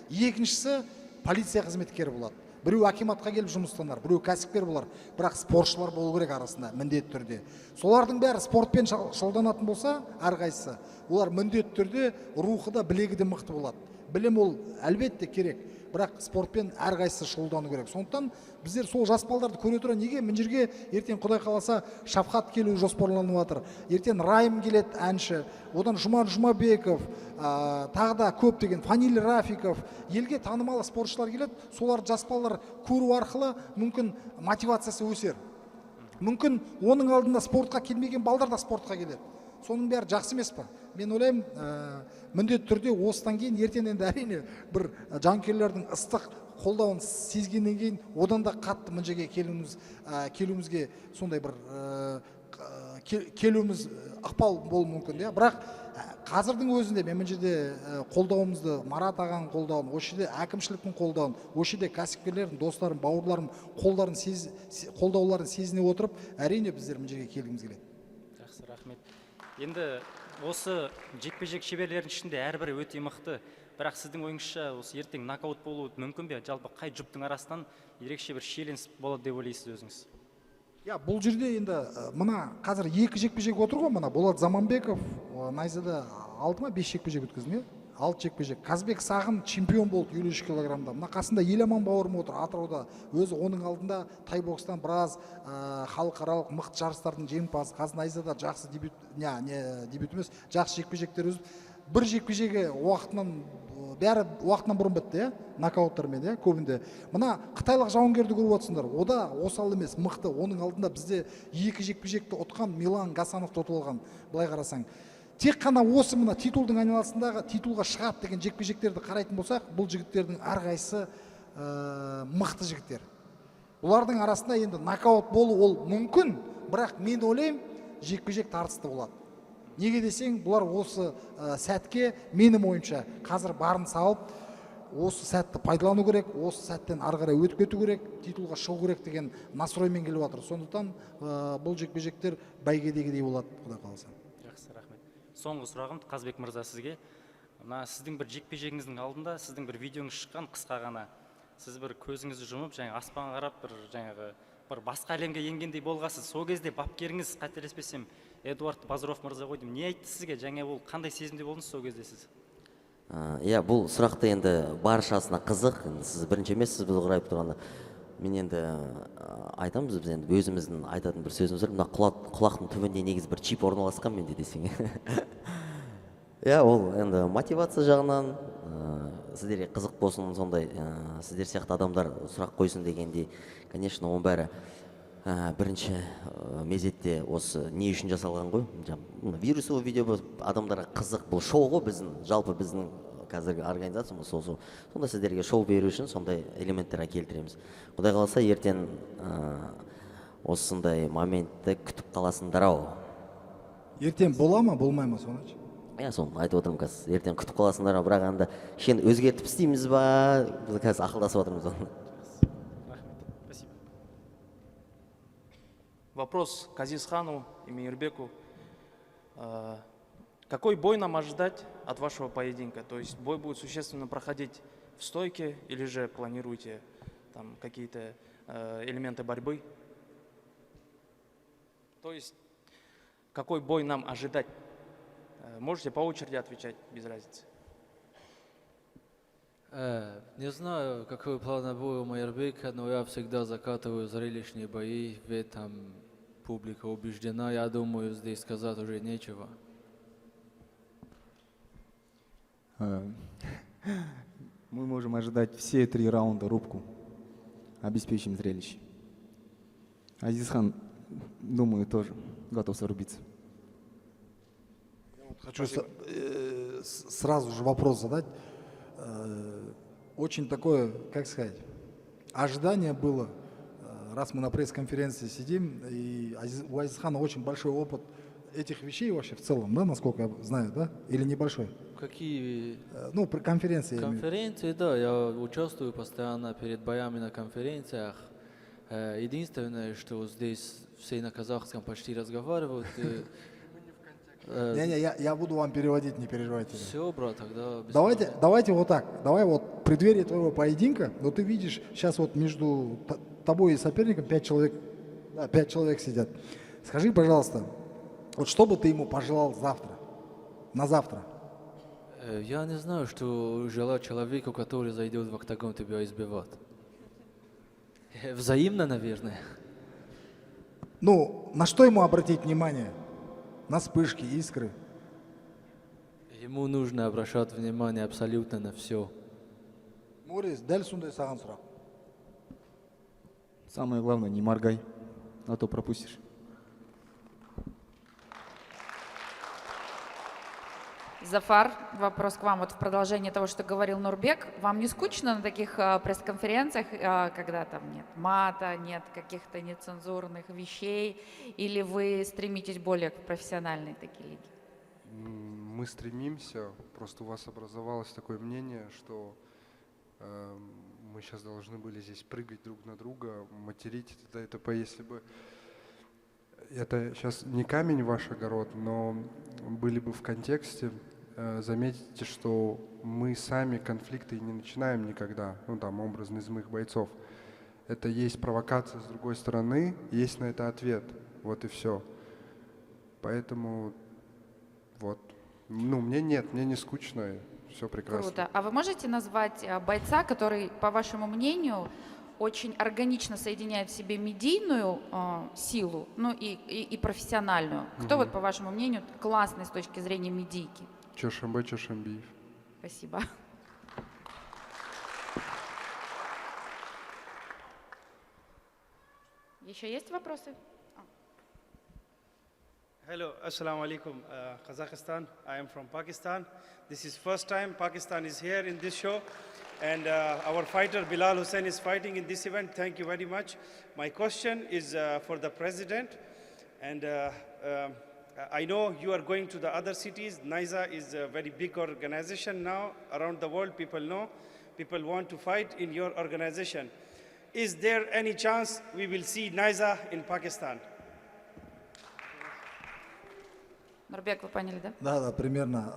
Екіншісі полиция қызметкері болады. Біреу акиматқа келіп жұмыстанар, біреу кәсіпкер болар. Бірақ спортшылар болу керек арасында, міндетті түрде. Солардың бәрі спортпен шұғылданатын болса, әрқайсысы, олар міндетті түрде рухы да, білегі де мықты болады. Білім ол әлбетте керек, бірақ спортпен әрқайсысы шұғылдану керек. Сондықтан біздер сол жас балдарды көре тұра, неге мына жерге ертең Құдай қаласа Шафқат келу жоспарланып жатыр. Ертең Райым келеді, әнші, одан Жұман Жұмабеков, тағы да көптеген Фаниль Рафиков, елге танымалы спортшылар келеді. Соларды жас балалар көру арқылы мүмкін мотивациясы өсер. Мүмкін оның алдында спортқа келмеген балдар да спортқа келеді. Соның бәрі жақсы емес па? Мен ойлаймын, міндетті түрде осыдан кейін ертең енді әрине бір жанкүйерлердің ыстық қолдауын сезгеннен кейін одан да қатты мына жерге келуімізге сондай бір келуіміз ықпал болуы мүмкін. Бірақ қазірдің өзінде мен мына жерде қолдауымызды, Марат ағаның қолдауын, осы жерде әкімшіліктің қолдауын, осы жерде кәсіпкерлердің, достарым, бауырларым қолдауларын сезіне отырып, әрине біздер мына жерге келгіміз келеді. Жақсы, рахмет. Енді осы жекпе-жек шеберлерінің ішінде әрбірі өте мықты. Бірақ сіздің ойыңызша осы ертең нокаут болуы мүмкін бе? Жалпы қай жұптың арасынан ерекше бір шиеленіс болады деп ойлайсыз өзіңіз? Бұл жерде енді мына қазір 2 жекпе-жек отыр ғой, мына Болат Заманбеков найзада 6 ма 5 жекпе-жек өткізген, 6 жекпе-жек. Қазбек Сағын чемпион болды 53 килограммда. Мына қасында Еламан бауырым отыр Атырауда. Өзі оның алдында тайбокстан біраз халықаралық мықты жарыстардың жеңімпазы. Қазір найзада жақсы дебют емес, жақсы жекпе-жектер өзіп. Бір жекпе-жегі уақытынан бұрын бітті, нокауттармен, көбінде. Мына қытайлық жауынгерді көріп отырсыңдар, ода осал емес, мықты. Оның алдында бізде 2 жекпе-жекті ұтқан Милан Гасановты ұтып алған, былай қарасаң. Тек қана осы мына титулдың айналасындағы титулға шығады деген жекпе-жектерді қарайтын болсақ, бұл жігіттердің әрқайсысы мықты жігіттер. Бұлардың арасында енді нокаут болу ол мүмкін, бірақ мен ойлаймын, жекпе-жек тартысты болады. Неге десең, бұлар осы сәтке менің ойымша қазір барын салып, осы сәтті пайдалану керек, осы сәттен ары қарай өтіп кету керек, титулға шығу керек деген настроймен келіп жатыр. Сондықтан бұл жекпе-жектер бәйгедегідей болады, Құдай қаласа. Жақсы, рахмет. Соңғы сұрағым Қазбек мырза сізге. Сіздің бір жекпе-жегіңіздің алдында сіздің бір видеоңыз шыққан қысқа ғана. Сіз бір көзіңізді жұмып, аспанға қарап, бір басқа әлемге енгендей болғасыз. Сол кезде бапкеріңіз, қателеспесем, Эдуард Базаров мырза ғой деймін. Не айтты сізге? Ол қандай сезімде болдыңыз сол кезде сіз? Бұл сұрақты енді баршасына қызық. Сіз бірінші емес, сіз біз құрайып тұрғанда. Мен енді айтамыз, біз енді өзіміздің айтатын бір сөзіміз бар. Мына құлақтың түбінде негізі бір чип орналасқан менде десең. Ол енді мотивация жағынан сіздерге қызық болсын, сондай сіздер сияқты адамдар сұрақ қойсын дегенде, конечно, оның бәрі бірінші мезетте осы не үшін жасалған ғой? Вирусовый видео адамдарға қызық, бұл шоу ғой, жалпы біздің қазіргі организациямыз сонда сіздерге шоу беру үшін сондай элементтер келтіреміз. Құдай қаласа ертең осындай моментті күтіп қаласыңдар ау. ертең бола ма болмай ма соны? Иә, соны айтып отырмын қазір. Ертең күтіп қаласыңдар ау, бірақ анда кішкене өзгертіп істейміз ба, біз қазір ақылдасып отырмыз оны. Вопрос к Азизхану и Мейербеку. Какой бой нам ожидать от вашего поединка? То есть бой будет существенно проходить в стойке или же планируете там какие-то элементы борьбы? То есть какой бой нам ожидать? Можете по очереди отвечать, без разницы. Не знаю, какой план боя у Майербека, но я всегда закатываю зрелищные бои, в этом публика убеждена. Я думаю, здесь сказать уже нечего. Мы можем ожидать все 3 раунда рубку. Обеспечим зрелище. Азизхан, думаю, тоже готов срубиться. Хочу сразу же вопрос задать. Очень такое, как сказать, ожидание было, раз мы на пресс-конференции сидим, и у Азизхана очень большой опыт этих вещей вообще в целом, да, насколько я знаю, да? Или небольшой? Какие Ну, при конференции. я имею в виду. конференции, да, я участвую постоянно перед боями на конференциях. Единственное, что здесь все на казахском почти разговаривают. Не-не, я буду вам переводить, не переживайте. Все, брат, тогда без Давайте вот так. Давай вот в преддверии твоего поединка, но ты видишь, сейчас вот между тобой и соперником 5 человек сидят. Скажи, пожалуйста, вот что бы ты ему пожелал завтра, на завтра? Я не знаю, что желать человеку, который зайдет в октагон тебя избивать. Взаимно, наверное. Ну, на что ему обратить внимание? На вспышки, искры. Ему нужно обращать внимание абсолютно на все. Мурис, дәл сондай саған сұрақ. Самое главное, не моргай, а то пропустишь. Зафар, вопрос к вам. Вот в продолжение того, что говорил Нурбек. Вам не скучно на таких пресс-конференциях, когда там нет мата, нет каких-то нецензурных вещей? Или вы стремитесь более к профессиональной такие лиги? Мы стремимся, просто у вас образовалось такое мнение, что мы сейчас должны были здесь прыгать друг на друга, материть это т.д. Если бы это сейчас не камень в ваш огород, но были бы в контексте, заметите, что мы сами конфликты не начинаем никогда, ну там образно из моих бойцов. Это есть провокация с другой стороны, есть на это ответ, вот и все. Поэтому вот, ну мне не скучно, все прекрасно. Круто. А вы можете назвать бойца, который, по вашему мнению, очень органично соединяет в себе медийную силу, ну и профессиональную? Кто вот, по вашему мнению, классный с точки зрения медийки? Чошамбе Чошамбиев. Спасибо. Еще есть вопросы? Hello, Assalamu alaikum, Kazakhstan. I am from Pakistan. This is first time Pakistan is here in this show. And our fighter Bilal Hussain is fighting in this event. Thank you very much. My question is for the president. And I know you are going to the other cities. NISA is a very big organization now around the world. People know. People want to fight in your organization. Is there any chance we will see NISA in Pakistan? Нурбек, вы поняли, да? Да, примерно.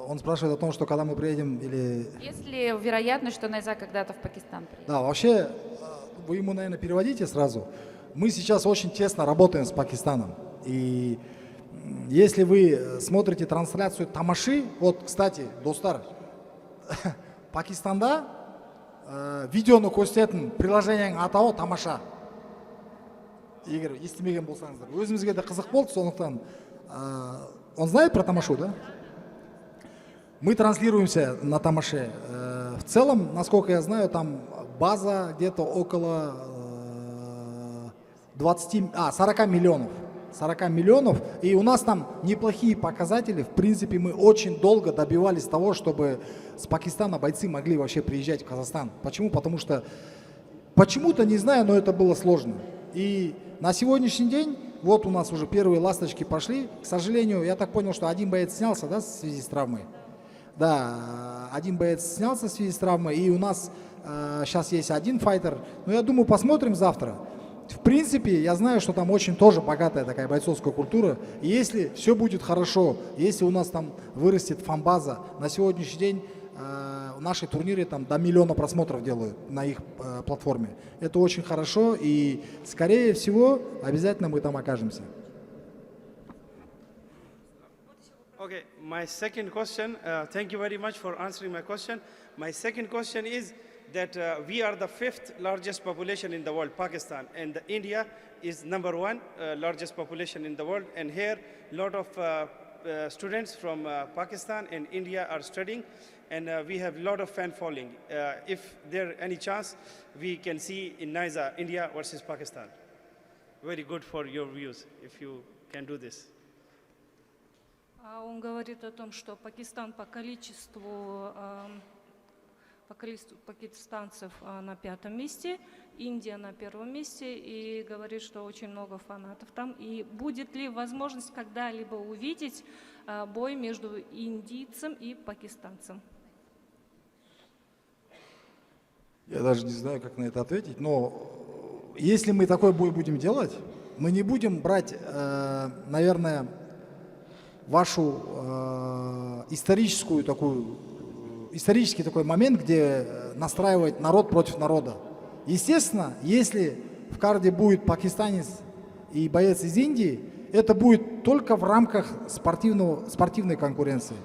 Он спрашивает о том, что когда мы приедем или... Есть ли вероятность, что Найза когда-то в Пакистан приедет? Да, вообще, вы ему, наверное, переводите сразу. Мы сейчас очень тесно работаем с Пакистаном. И если вы смотрите трансляцию Тамаши, вот, кстати, достар, Пакистанда видеоны көрсететін приложениенің атауы Тамаша. Егер естімеген болсаңыздар. Өзімізге де қызық болды, сондықтан он знает про Тамашу, да? Мы транслируемся на Тамаше. В целом, насколько я знаю, там база где-то около 40 миллионов. 40 миллионов, и у нас там неплохие показатели. В принципе, мы очень долго добивались того, чтобы с Пакистана бойцы могли вообще приезжать в Казахстан. Почему? Потому что, почему-то, не знаю, но это было сложно. И на сегодняшний день, вот у нас уже первые ласточки пошли. К сожалению, я так понял, что один боец снялся, да, в связи с травмой. Да, один боец снялся в связи с травмой, и у нас сейчас есть один файтер. Но я думаю, посмотрим завтра. В принципе, я знаю, что там очень тоже богатая такая бойцовская культура. И если все будет хорошо, если у нас там вырастет фан-база, на сегодняшний день наши турниры там до 1 миллиона просмотров делают на их платформе. Это очень хорошо, и скорее всего обязательно мы там окажемся. Okay, my second question, thank you very much for answering my question. My second question is that we are the 5th largest population in the world, Pakistan, and India is number 1 largest population in the world. And here, a lot of students from Pakistan and India are studying, and we have a lot of fan following. If there any chance, we can see in NISA, India versus Pakistan. Very good for your views, if you can do this. Он говорит о том, что Пакистан по количеству пакистанцев на 5-м месте, Индия на 1-м месте, и говорит, что очень много фанатов там. И будет ли возможность когда-либо увидеть бой между индийцем и пакистанцем? Я даже не знаю, как на это ответить, но если мы такой бой будем делать, мы не будем брать, наверное, вашу исторический такой момент, где настраивать народ против народа. Естественно, если в карде будет пакистанец и боец из Индии, это будет только в рамках спортивной конкуренции.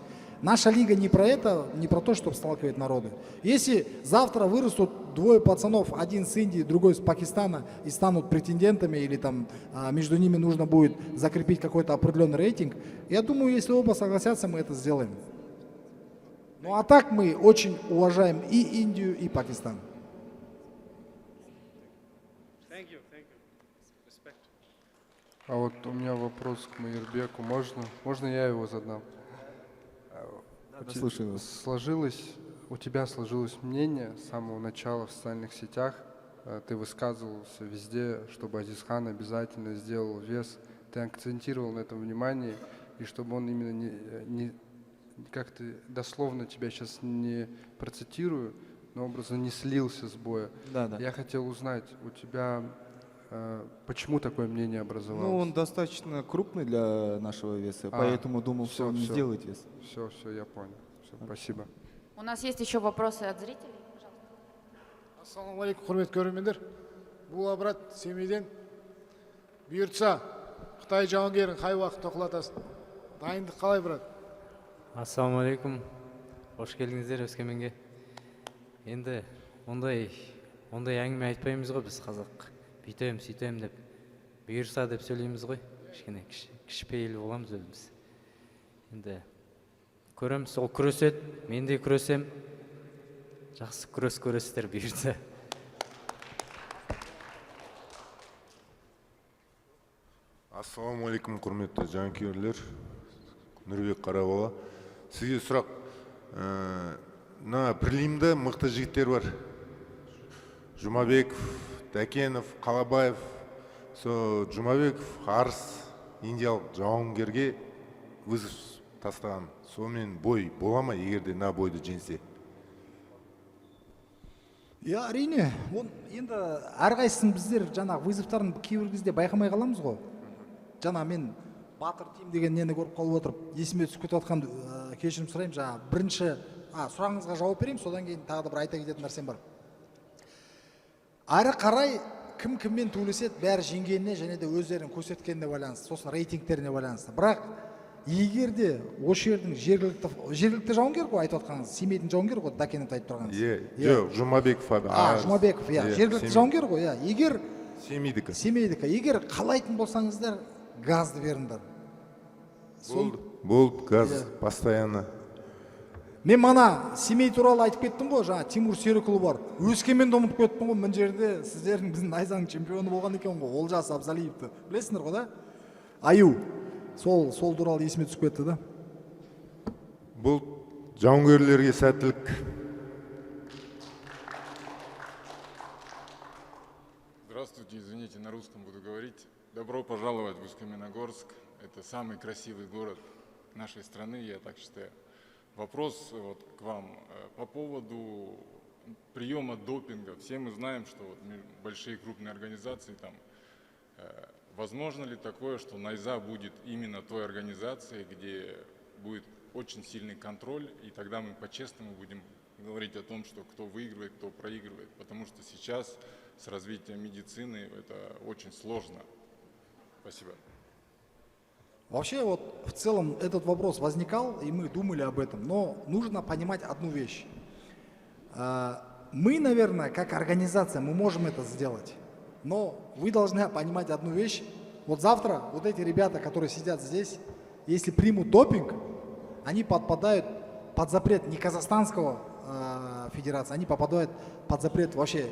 Наша лига не про это, не про то, чтобы сталкивать народы. Если завтра вырастут двое пацанов, один с Индии, другой с Пакистана, и станут претендентами, или там между ними нужно будет закрепить какой-то определенный рейтинг, я думаю, если оба согласятся, мы это сделаем. Ну а так мы очень уважаем и Индию, и Пакистан. Thank you. Respect. А вот у меня вопрос к Майырбеку. Можно я его задам? Слушаю вас. У тебя сложилось мнение с самого начала в социальных сетях, ты высказывался везде, чтобы Азизхан обязательно сделал вес, ты акцентировал на этом внимание, и чтобы он именно не как-то дословно тебя сейчас не процитирую, но образно не слился с боя. Да. Я хотел узнать, у тебя почему такое мнение образовалось? Ну, он достаточно крупный для нашего веса, поэтому думал, что он не сделает вес. Все, я понял. Все, спасибо. У нас есть еще вопросы от зрителей. Ассаламу алейкум, құрметті көрермендер. Бұл брат Семейден. Бұйыртса, Қытай жауынгерін қай уақыт тоқылатасың? Дайындық қалай, брат? Ассаламу алейкум. Қош келдіңіздер Өскеменге. Енді ондай әңгіме айтпаймыз ғой біз қазақ. Бүйтем, сөйтем деп, бұйырса деп сөйлейміз ғой. Кішкене кішіпейіл боламыз өзіміз. Енді көреміз, ол күреседі, мен де күресем. Жақсы күрес көресіздер бұйырса. Ассаламу алейкум, құрметті жанкүйерлер. Нұрбек Қарабала. Сізге сұрақ. Мына прилимда мықты жігіттер бар. Жұмабеков, Дәкенов, Қалабаев. Жұмабеков арыс индиялық жауынгерге вызов тастаған. Сонымен бой бола ма, егерде на бойды жеңсе? Я әрине, енді әрқайсысын біздер жаңағы вызовтарын кейбір кезде байқамай қаламыз ғой. Жаңа мен батыр тим деген нені көріп қалып отырып, есіме түсіп кетіп жатқан кешірім сұраймын. Жаңа бірінші сұрағыңызға жауап берейін, содан кейін тағы да бір айта кететін нәрсем бар. Әрі қарай кім кіммен төйлеседі, бәрі жеңгеніне және де өздерін көрсеткеніне байланысты, сосын рейтингтеріне байланысты. Бірақ егер де осы жердің жергілікті жауынгер ғой айтып отқаныңыз, Семейдің жауынгер ғой, Дәкенов айтып тұрғаныңыз. Жоқ, Жұмабеков. Жұмабеков, жергілікті жауынгер ғой, егер Семейдікі. Егер қалайтын болсаңыздар, газды беріңдер. Болды, газ, постоянно. Мен мана Семей туралы айтып кеттім ғой, жаңа Тимур Серікұлы бар. Өскеменді ұмытып кеттім ғой, мына жерде сіздердің біздің Найзаның чемпионы болған екен ғой, Олжас Абзалиевті. Білесіңдер ғой, да? аю сол туралы есіме түсіп кетті да. Бұл жауынгерлерге сәттілік. Здравствуйте, извините, на русском буду говорить. Добро пожаловать в Усть-Каменогорск. Это самый красивый город нашей страны, я так считаю. Вопрос вот к вам по поводу приема допинга. Все мы знаем, что вот большие крупные организации там. Возможно ли такое, что Найза будет именно той организацией, где будет очень сильный контроль, и тогда мы по-честному будем говорить о том, что кто выигрывает, кто проигрывает, потому что сейчас с развитием медицины это очень сложно. Спасибо. Вообще вот в целом этот вопрос возникал, и мы думали об этом, но нужно понимать одну вещь. Мы, наверное, как организация, мы можем это сделать, но вы должны понимать одну вещь. Вот завтра вот эти ребята, которые сидят здесь, если примут допинг, они подпадают под запрет не казахстанского федерации, они попадают под запрет вообще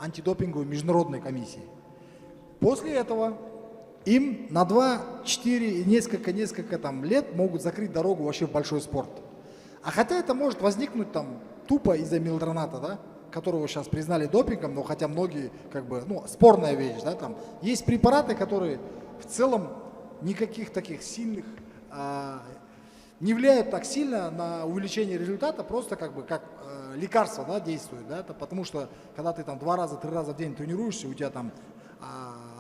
антидопинговой международной комиссии. После этого им на 2, 4 и несколько там лет могут закрыть дорогу вообще в большой спорт. А хотя это может возникнуть там тупо из-за мелдроната, да, которого сейчас признали допингом, но хотя многие как бы, ну, спорная вещь, да, там есть препараты, которые в целом никаких таких сильных не влияют так сильно на увеличение результата, просто как бы как лекарство, да, действует, да, это потому что когда ты там 2-3 раза в день тренируешься, у тебя там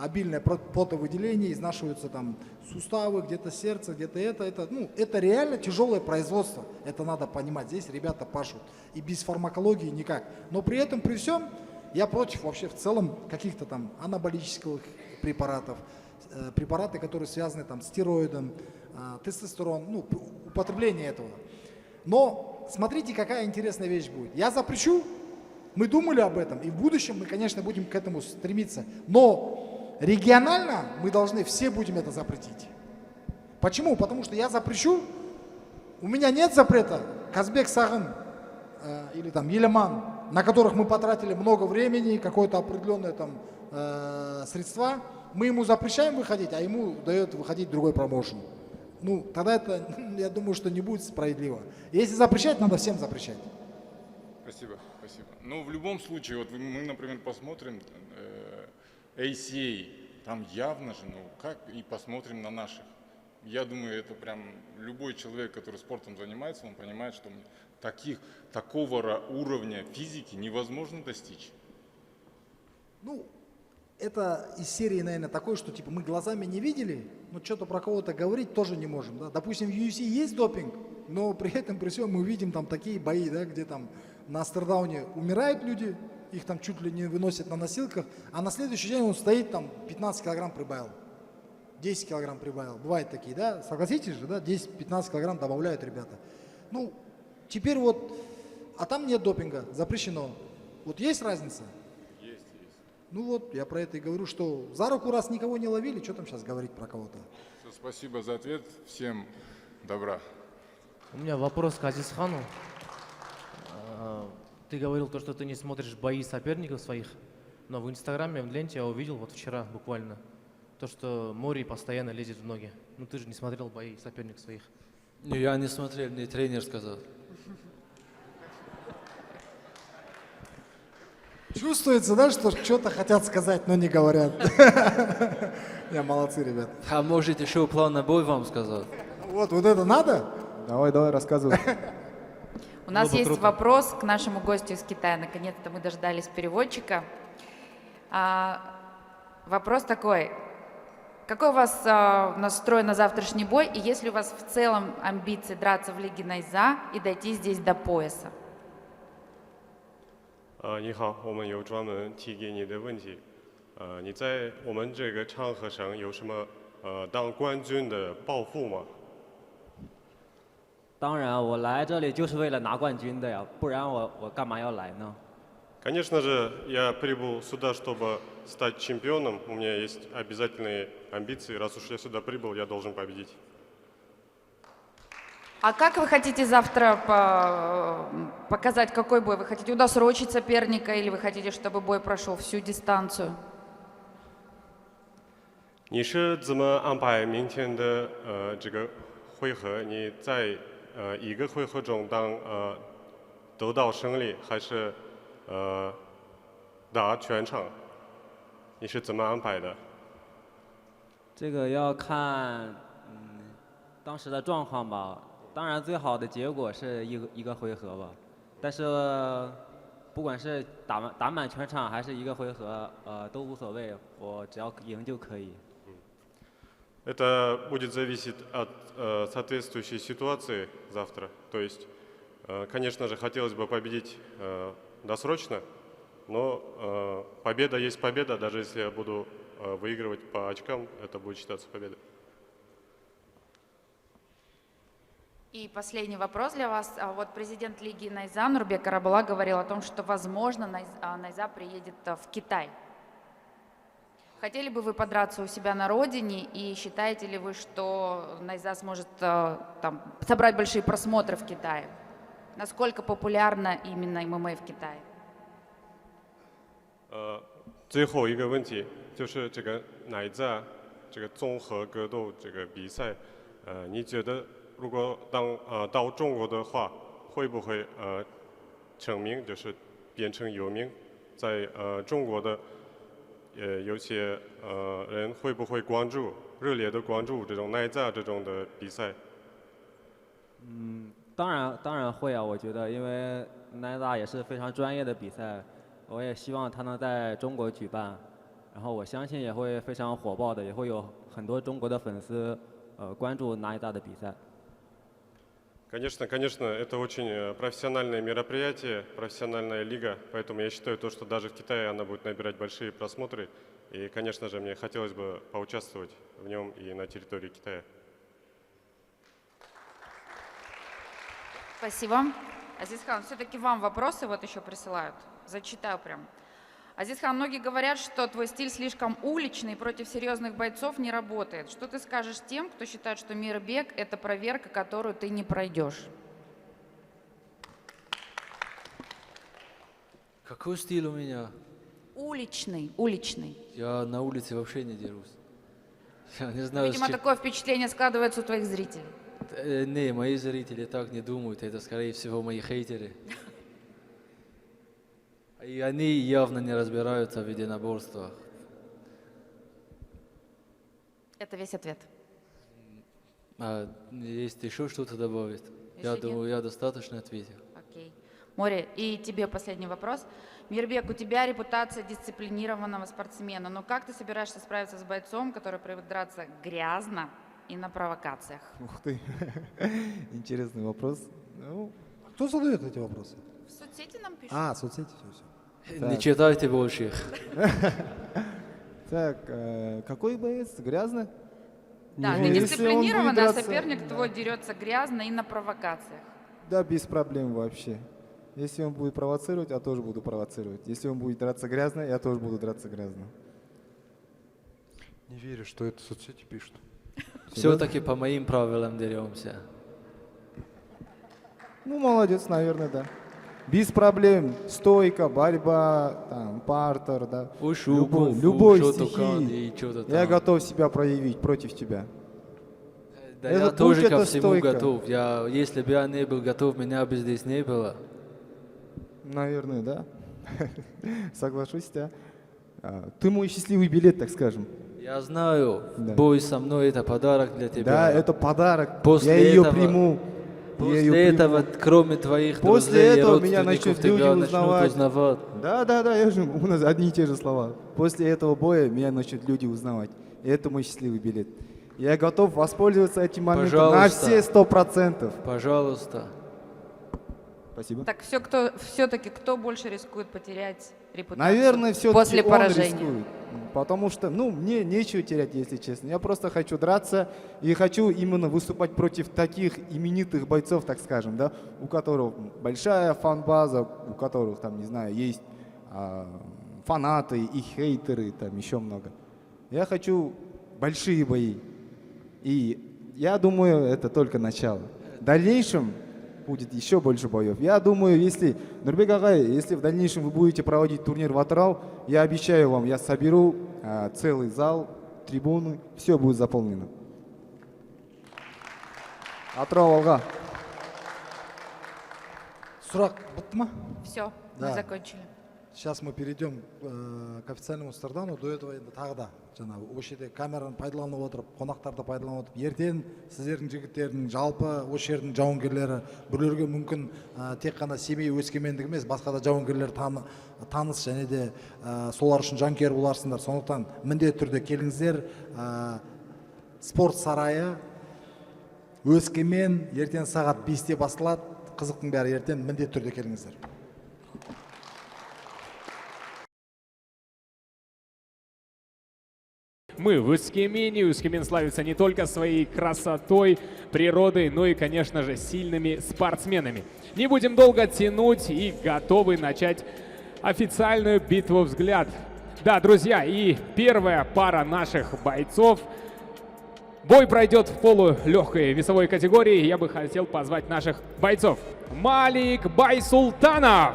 обильное потовыделение, изнашиваются там суставы, где-то сердце, где-то это реально тяжелое производство, это надо понимать, здесь ребята пашут, и без фармакологии никак, но при этом, при всем, я против вообще в целом каких-то там анаболических препаратов, препараты, которые связаны там с стероидом, тестостерон, ну, употребление этого. Но смотрите, какая интересная вещь будет. Я запрещу, мы думали об этом, и в будущем мы, конечно, будем к этому стремиться. Но регионально мы должны все будем это запретить. Почему? Потому что я запрещу, у меня нет запрета Казбек Сагын или там Елеман, на которых мы потратили много времени, какое-то определенное там средства, мы ему запрещаем выходить, а ему дает выходить другой промоушен. Ну, тогда это, я думаю, что не будет справедливо. Если запрещать, надо всем запрещать. Спасибо, спасибо. Ну, в любом случае, вот мы, например, посмотрим ACA, там явно же, ну, как, и посмотрим на наших. Я думаю, это прям любой человек, который спортом занимается, он понимает, что такого уровня физики невозможно достичь. Ну, это из серии, наверное, такой, что типа мы глазами не видели, но что-то про кого-то говорить тоже не можем. Да? Допустим, в UFC есть допинг, но при этом, при всем, мы видим там такие бои, да, где там на Астердауне умирают люди, их там чуть ли не выносят на носилках, а на следующий день он стоит там 15 килограмм прибавил, 10 килограмм прибавил. Бывают такие, да? Согласитесь же, да? 10-15 килограмм добавляют ребята. Ну, теперь вот, а там нет допинга, запрещено. Вот есть разница? Ну вот, я про это и говорю, что за руку раз никого не ловили, что там сейчас говорить про кого-то? Все, спасибо за ответ, всем добра. У меня вопрос к Азизхану. Ты говорил то, что ты не смотришь бои соперников своих, но в Инстаграме, в ленте я увидел вот вчера буквально, то, что Мори постоянно лезет в ноги. Ну ты же не смотрел бои соперников своих. Не, я не смотрел, мне тренер сказал. Чувствуется, да, что что-то хотят сказать, но не говорят. Я молодцы, ребят. А может еще план на бой вам сказал? Вот это надо? Давай, рассказывай. У нас есть вопрос к нашему гостю из Китая. Наконец-то мы дождались переводчика. Вопрос такой. Какой у вас настрой на завтрашний бой? И есть ли у вас в целом амбиции драться в Лиге Найза и дойти здесь до пояса? 你好，我们有专门提给你的问题。你在我们这个场合上有什么当冠军的抱负吗？当然，我来这里就是为了拿冠军的呀，不然我干嘛要来呢？ Конечно же, я прибыл сюда, чтобы стать чемпионом. У меня есть обязательные амбиции. Раз уж я сюда прибыл, я должен победить. А как вы хотите завтра показать, какой бой? Вы хотите удосрочить соперника или вы хотите, чтобы бой прошел всю дистанцию? 你是怎么安排明天的这个回合？你在一个回合中得到胜利，还是打全场？你是怎么安排的？这个要看当时的状况吧。当然，最好的结果是一个回合吧。但是不管是打满全场还是一个回合，都无所谓，我只要赢就可以。Это будет зависеть от соответствующей ситуации завтра. То есть, конечно же, хотелось бы победить досрочно, но победа есть победа, даже если я буду выигрывать по очкам, это будет считаться победой. И последний вопрос для вас. Вот президент Лиги Найза Нурбек Карабала говорил о том, что, возможно, Найза приедет в Китай. Хотели бы вы подраться у себя на родине, и считаете ли вы, что Найза сможет собрать большие просмотры в Китае? Насколько популярна именно ММА в Китае? 最后一个问题就是这个乃在这个综合格斗这个比赛，你觉得如果到中国的话，会不会成名，就是变成有名，在中国的有些人会不会热烈的关注这种乃在这种的比赛？当然会啊，我觉得，因为乃在也是非常专业的比赛。我也希望他能在中国举办，然后我相信也会非常火爆的，也会有很多中国的粉丝关注乃在的比赛。Конечно, это очень профессиональное мероприятие, профессиональная лига, поэтому я считаю, что даже в Китае она будет набирать большие просмотры, и, конечно же, мне хотелось бы поучаствовать в нем и на территории Китая. Спасибо. Азизхан, все-таки вам вопросы вот еще присылают. Зачитаю прям. Азизхан, многие говорят, что твой стиль слишком уличный, против серьезных бойцов не работает. Что ты скажешь тем, кто считает, что Мирбек – это проверка, которую ты не пройдешь? Какой стиль у меня? Уличный. Я на улице вообще не дерусь. Я не знаю, Видимо, такое впечатление складывается у твоих зрителей. Не, мои зрители так не думают, это скорее всего мои хейтеры. И они явно не разбираются в единоборствах. Это весь ответ. Есть еще что-то добавить? Я думаю, я достаточно ответил. Окей. Море, и тебе последний вопрос. Мирбек, у тебя репутация дисциплинированного спортсмена, но как ты собираешься справиться с бойцом, который привык драться грязно и на провокациях? Ух ты, интересный вопрос. Кто задает эти вопросы? В соцсети нам пишут. Соцсети, все. Не читайте больше их. Так, какой боец? Грязно? Да, ты дисциплинированный, а соперник твой дерется грязно и на провокациях. Да, без проблем вообще. Если он будет провоцировать, я тоже буду провоцировать. Если он будет драться грязно, я тоже буду драться грязно. Не верю, что это соцсети пишут. Все-таки по моим правилам деремся. Ну, молодец, наверное, да. Без проблем. Стойка, борьба, там, партер, да. Любой стихии. Я готов себя проявить против тебя. Да я тоже ко всему готов. Если бы я не был готов, меня бы здесь не было. Наверное, да. Соглашусь, да. Ты мой счастливый билет, так скажем. Я знаю, бой со мной — это подарок для тебя. Да, это подарок. Я ее приму. После этого, кроме твоих после друзей и этого меня родственников, начнут люди тебя начнут узнавать. Да, у нас одни и те же слова. После этого боя меня начнут люди узнавать. И это мой счастливый билет. Я готов воспользоваться этим моментом на все 100%. Пожалуйста. Спасибо. Так все-таки кто больше рискует потерять репутацию? Наверное, все-таки после он поражения? рискует. Потому что, мне нечего терять, если честно. Я просто хочу драться и хочу именно выступать против таких именитых бойцов, так скажем, да, у которых большая фан-база, у которых, там, не знаю, есть фанаты и хейтеры, там еще много. Я хочу большие бои. И я думаю, это только начало. В дальнейшем будет еще больше боев. Я думаю, если, Нурбек агай, если в дальнейшем вы будете проводить турнир в Атырау, я обещаю вам, я соберу целый зал трибуны, все будет заполнено. Атырау алға. Сұрақ бітті ма? Все, мы Да. закончили. Сейчас мы перейдем к официальному стардану. До этого енді тағы да жаңағы осы жерде камераны пайдаланып отырып, қонақтарды пайдаланып отырып, ертең сіздердің жігіттердің жалпы осы жердің жауынгерлері біреулерге мүмкін тек қана Семей өскемендік емес, басқа да жауынгерлер таныс және де солар үшін жанкүйер боларсыңдар. Сондықтан міндетті түрде келіңіздер. Спорт сарайы Өскемен ертең сағат 5-те басталады. Қызықтың бәрі ертең міндетті түрде келіңіздер. Мы в Өскемене. Өскемен славится не только своей красотой, природой, но и, конечно же, сильными спортсменами. Не будем долго тянуть и готовы начать официальную битву взгляд. Да, друзья, и первая пара наших бойцов. Бой пройдет в полулегкой весовой категории. Я бы хотел позвать наших бойцов. Малик Байсултанов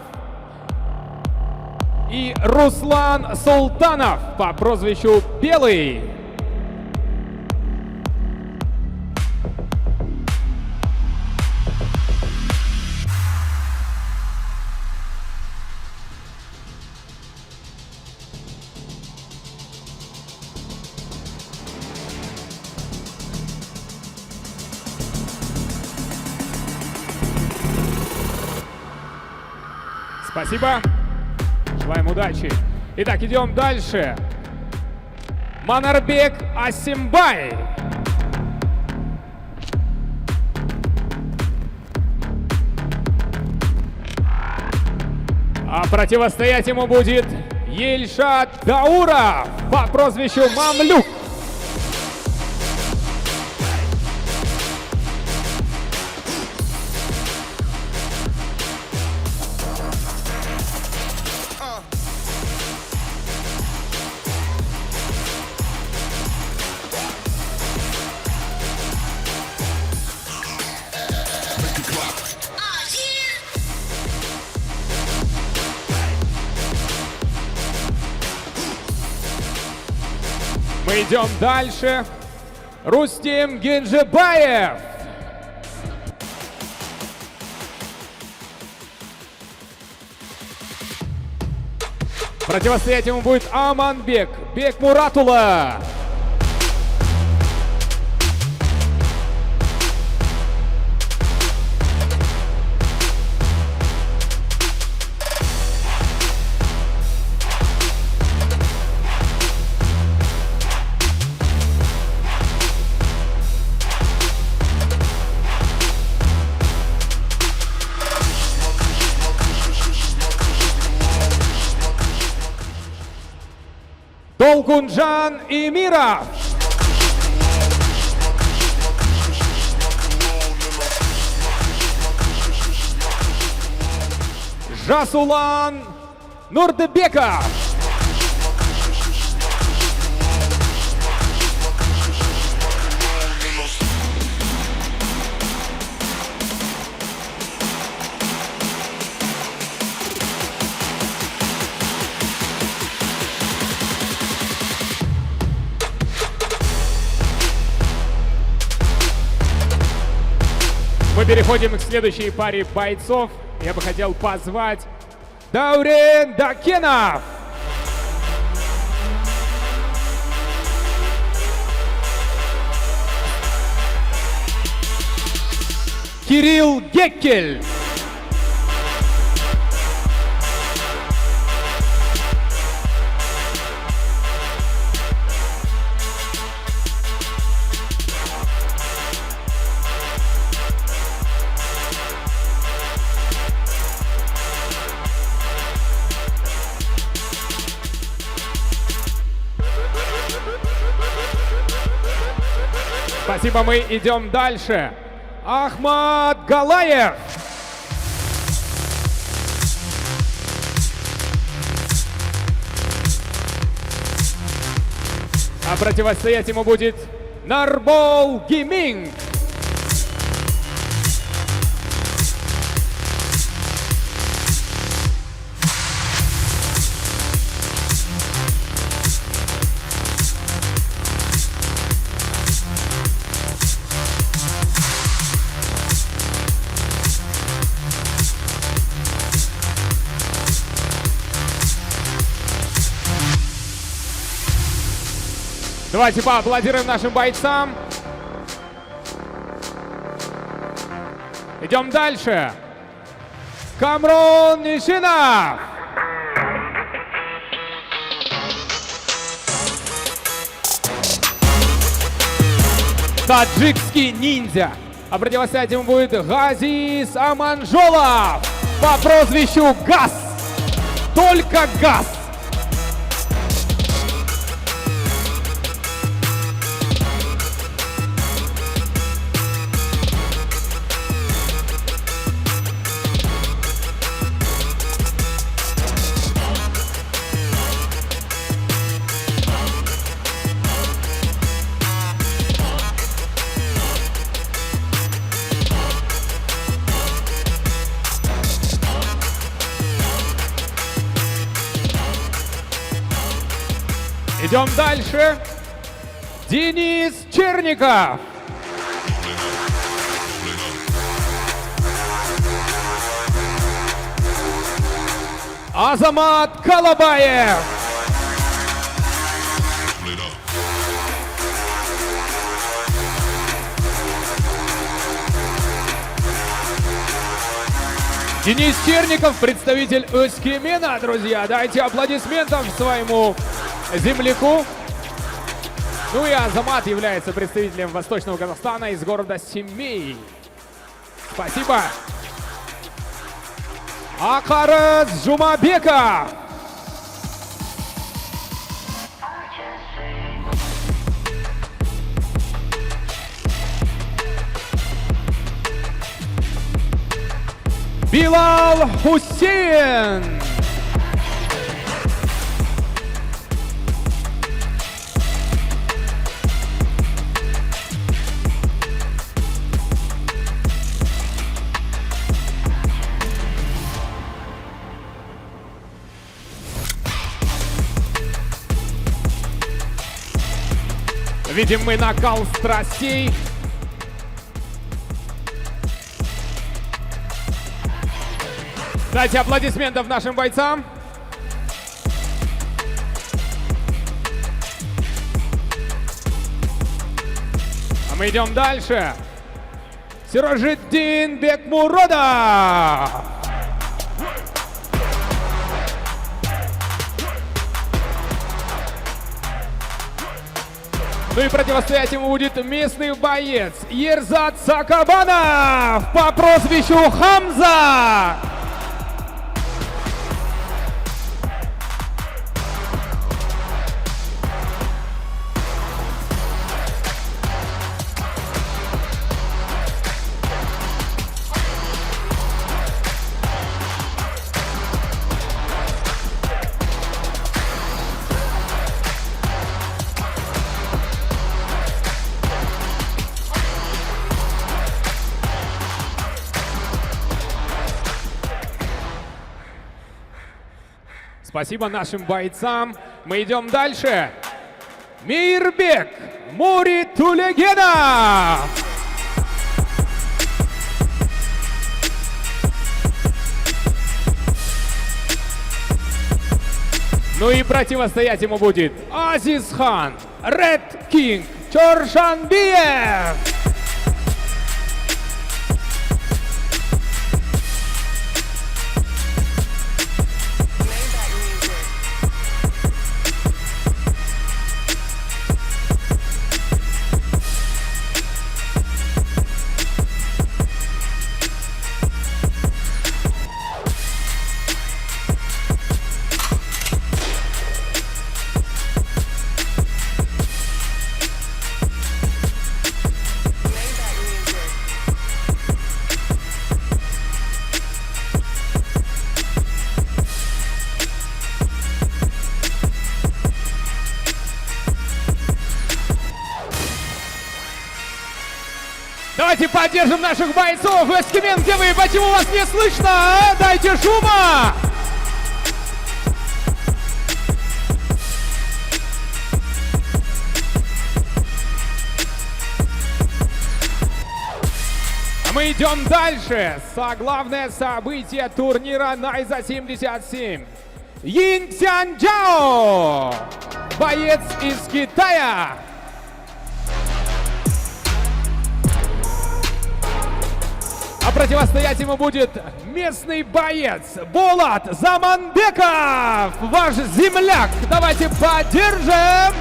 и Руслан Султанов по прозвищу Белый. Спасибо. Желаем удачи. Итак, идем дальше. Манарбек Асимбай. А противостоять ему будет Ельшат Дауров по прозвищу Мамлюк. Мы идем дальше. Рустем Генжебаев. Противостоять ему будет Аманбек Бекмуратула. Толкунжан Эмиров. Жасулан Нурдыбеков. Мы переходим к следующей паре бойцов. Я бы хотел позвать Даурен Дакенов. Кирилл Геккель. Спасибо, мы идем дальше. Ахмад Галаев. А противостоять ему будет Нарбол Гиминг. Давайте поаплодируем нашим бойцам. Идем дальше. Камрон Нишинов. Таджикский ниндзя. А противостоять ему будет Газис Аманжолов по прозвищу Газ. Только Газ. Идем дальше. Денис Черников. Азамат Калабаев. Денис Черников, представитель Өскемена, друзья. Дайте аплодисментов своему земляку. Ну и Азамат является представителем Восточного Казахстана из города Семей. Спасибо. Акарыз Жумабеков. Билал Хусейн. Видим мы накал страстей. Дайте аплодисментов нашим бойцам. А мы идем дальше. Сиражиддин Бекмуродов. Ну и противостоять ему будет местный боец Ерзат Сакабанов по прозвищу Хамза. Спасибо нашим бойцам. Мы идем дальше. Мирбек Муритулегена. Ну и противостоять ему будет Азизхан Ред Кинг Чоршанбиев. Давайте поддержим наших бойцов. Эскимен, где вы? Почему вас не слышно? А? Дайте шума! А мы идем дальше. Главное событие турнира Найза 77. Ин Цянджао, боец из Китая. А противостоять ему будет местный боец Болат Заманбеков, ваш земляк. Давайте поддержим!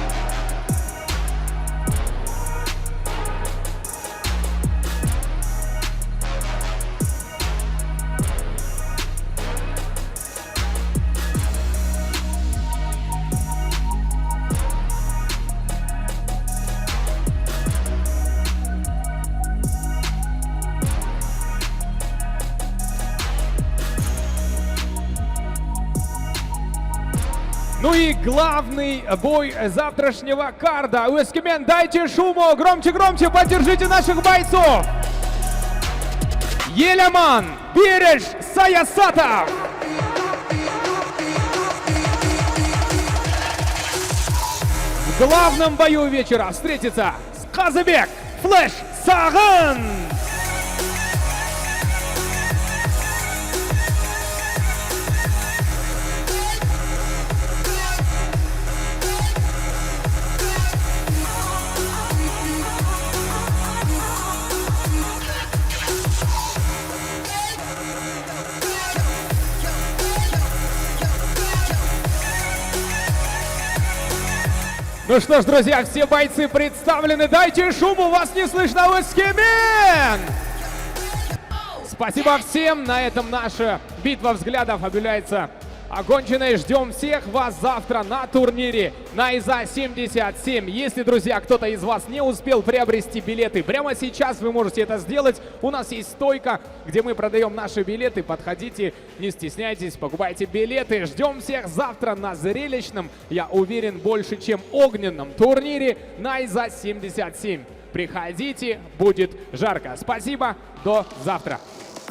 Ну и главный бой завтрашнего карда. Өскемен, дайте шуму, громче, поддержите наших бойцов. Еляман, Береш, Саясатов. В главном бою вечера встретится Казыбек, Флэш, Сагын. Ну что ж, друзья, все бойцы представлены. Дайте шуму, вас не слышно, Өскемен! Спасибо всем. На этом наша битва взглядов объявляется оконченной. Ждем всех вас завтра на турнире Найза 77. Если, друзья, кто-то из вас не успел приобрести билеты, прямо сейчас вы можете это сделать. У нас есть стойка, где мы продаем наши билеты. Подходите, не стесняйтесь, покупайте билеты. Ждем всех завтра на зрелищном, я уверен, больше чем огненном турнире Найза 77. Приходите, будет жарко. Спасибо, до завтра.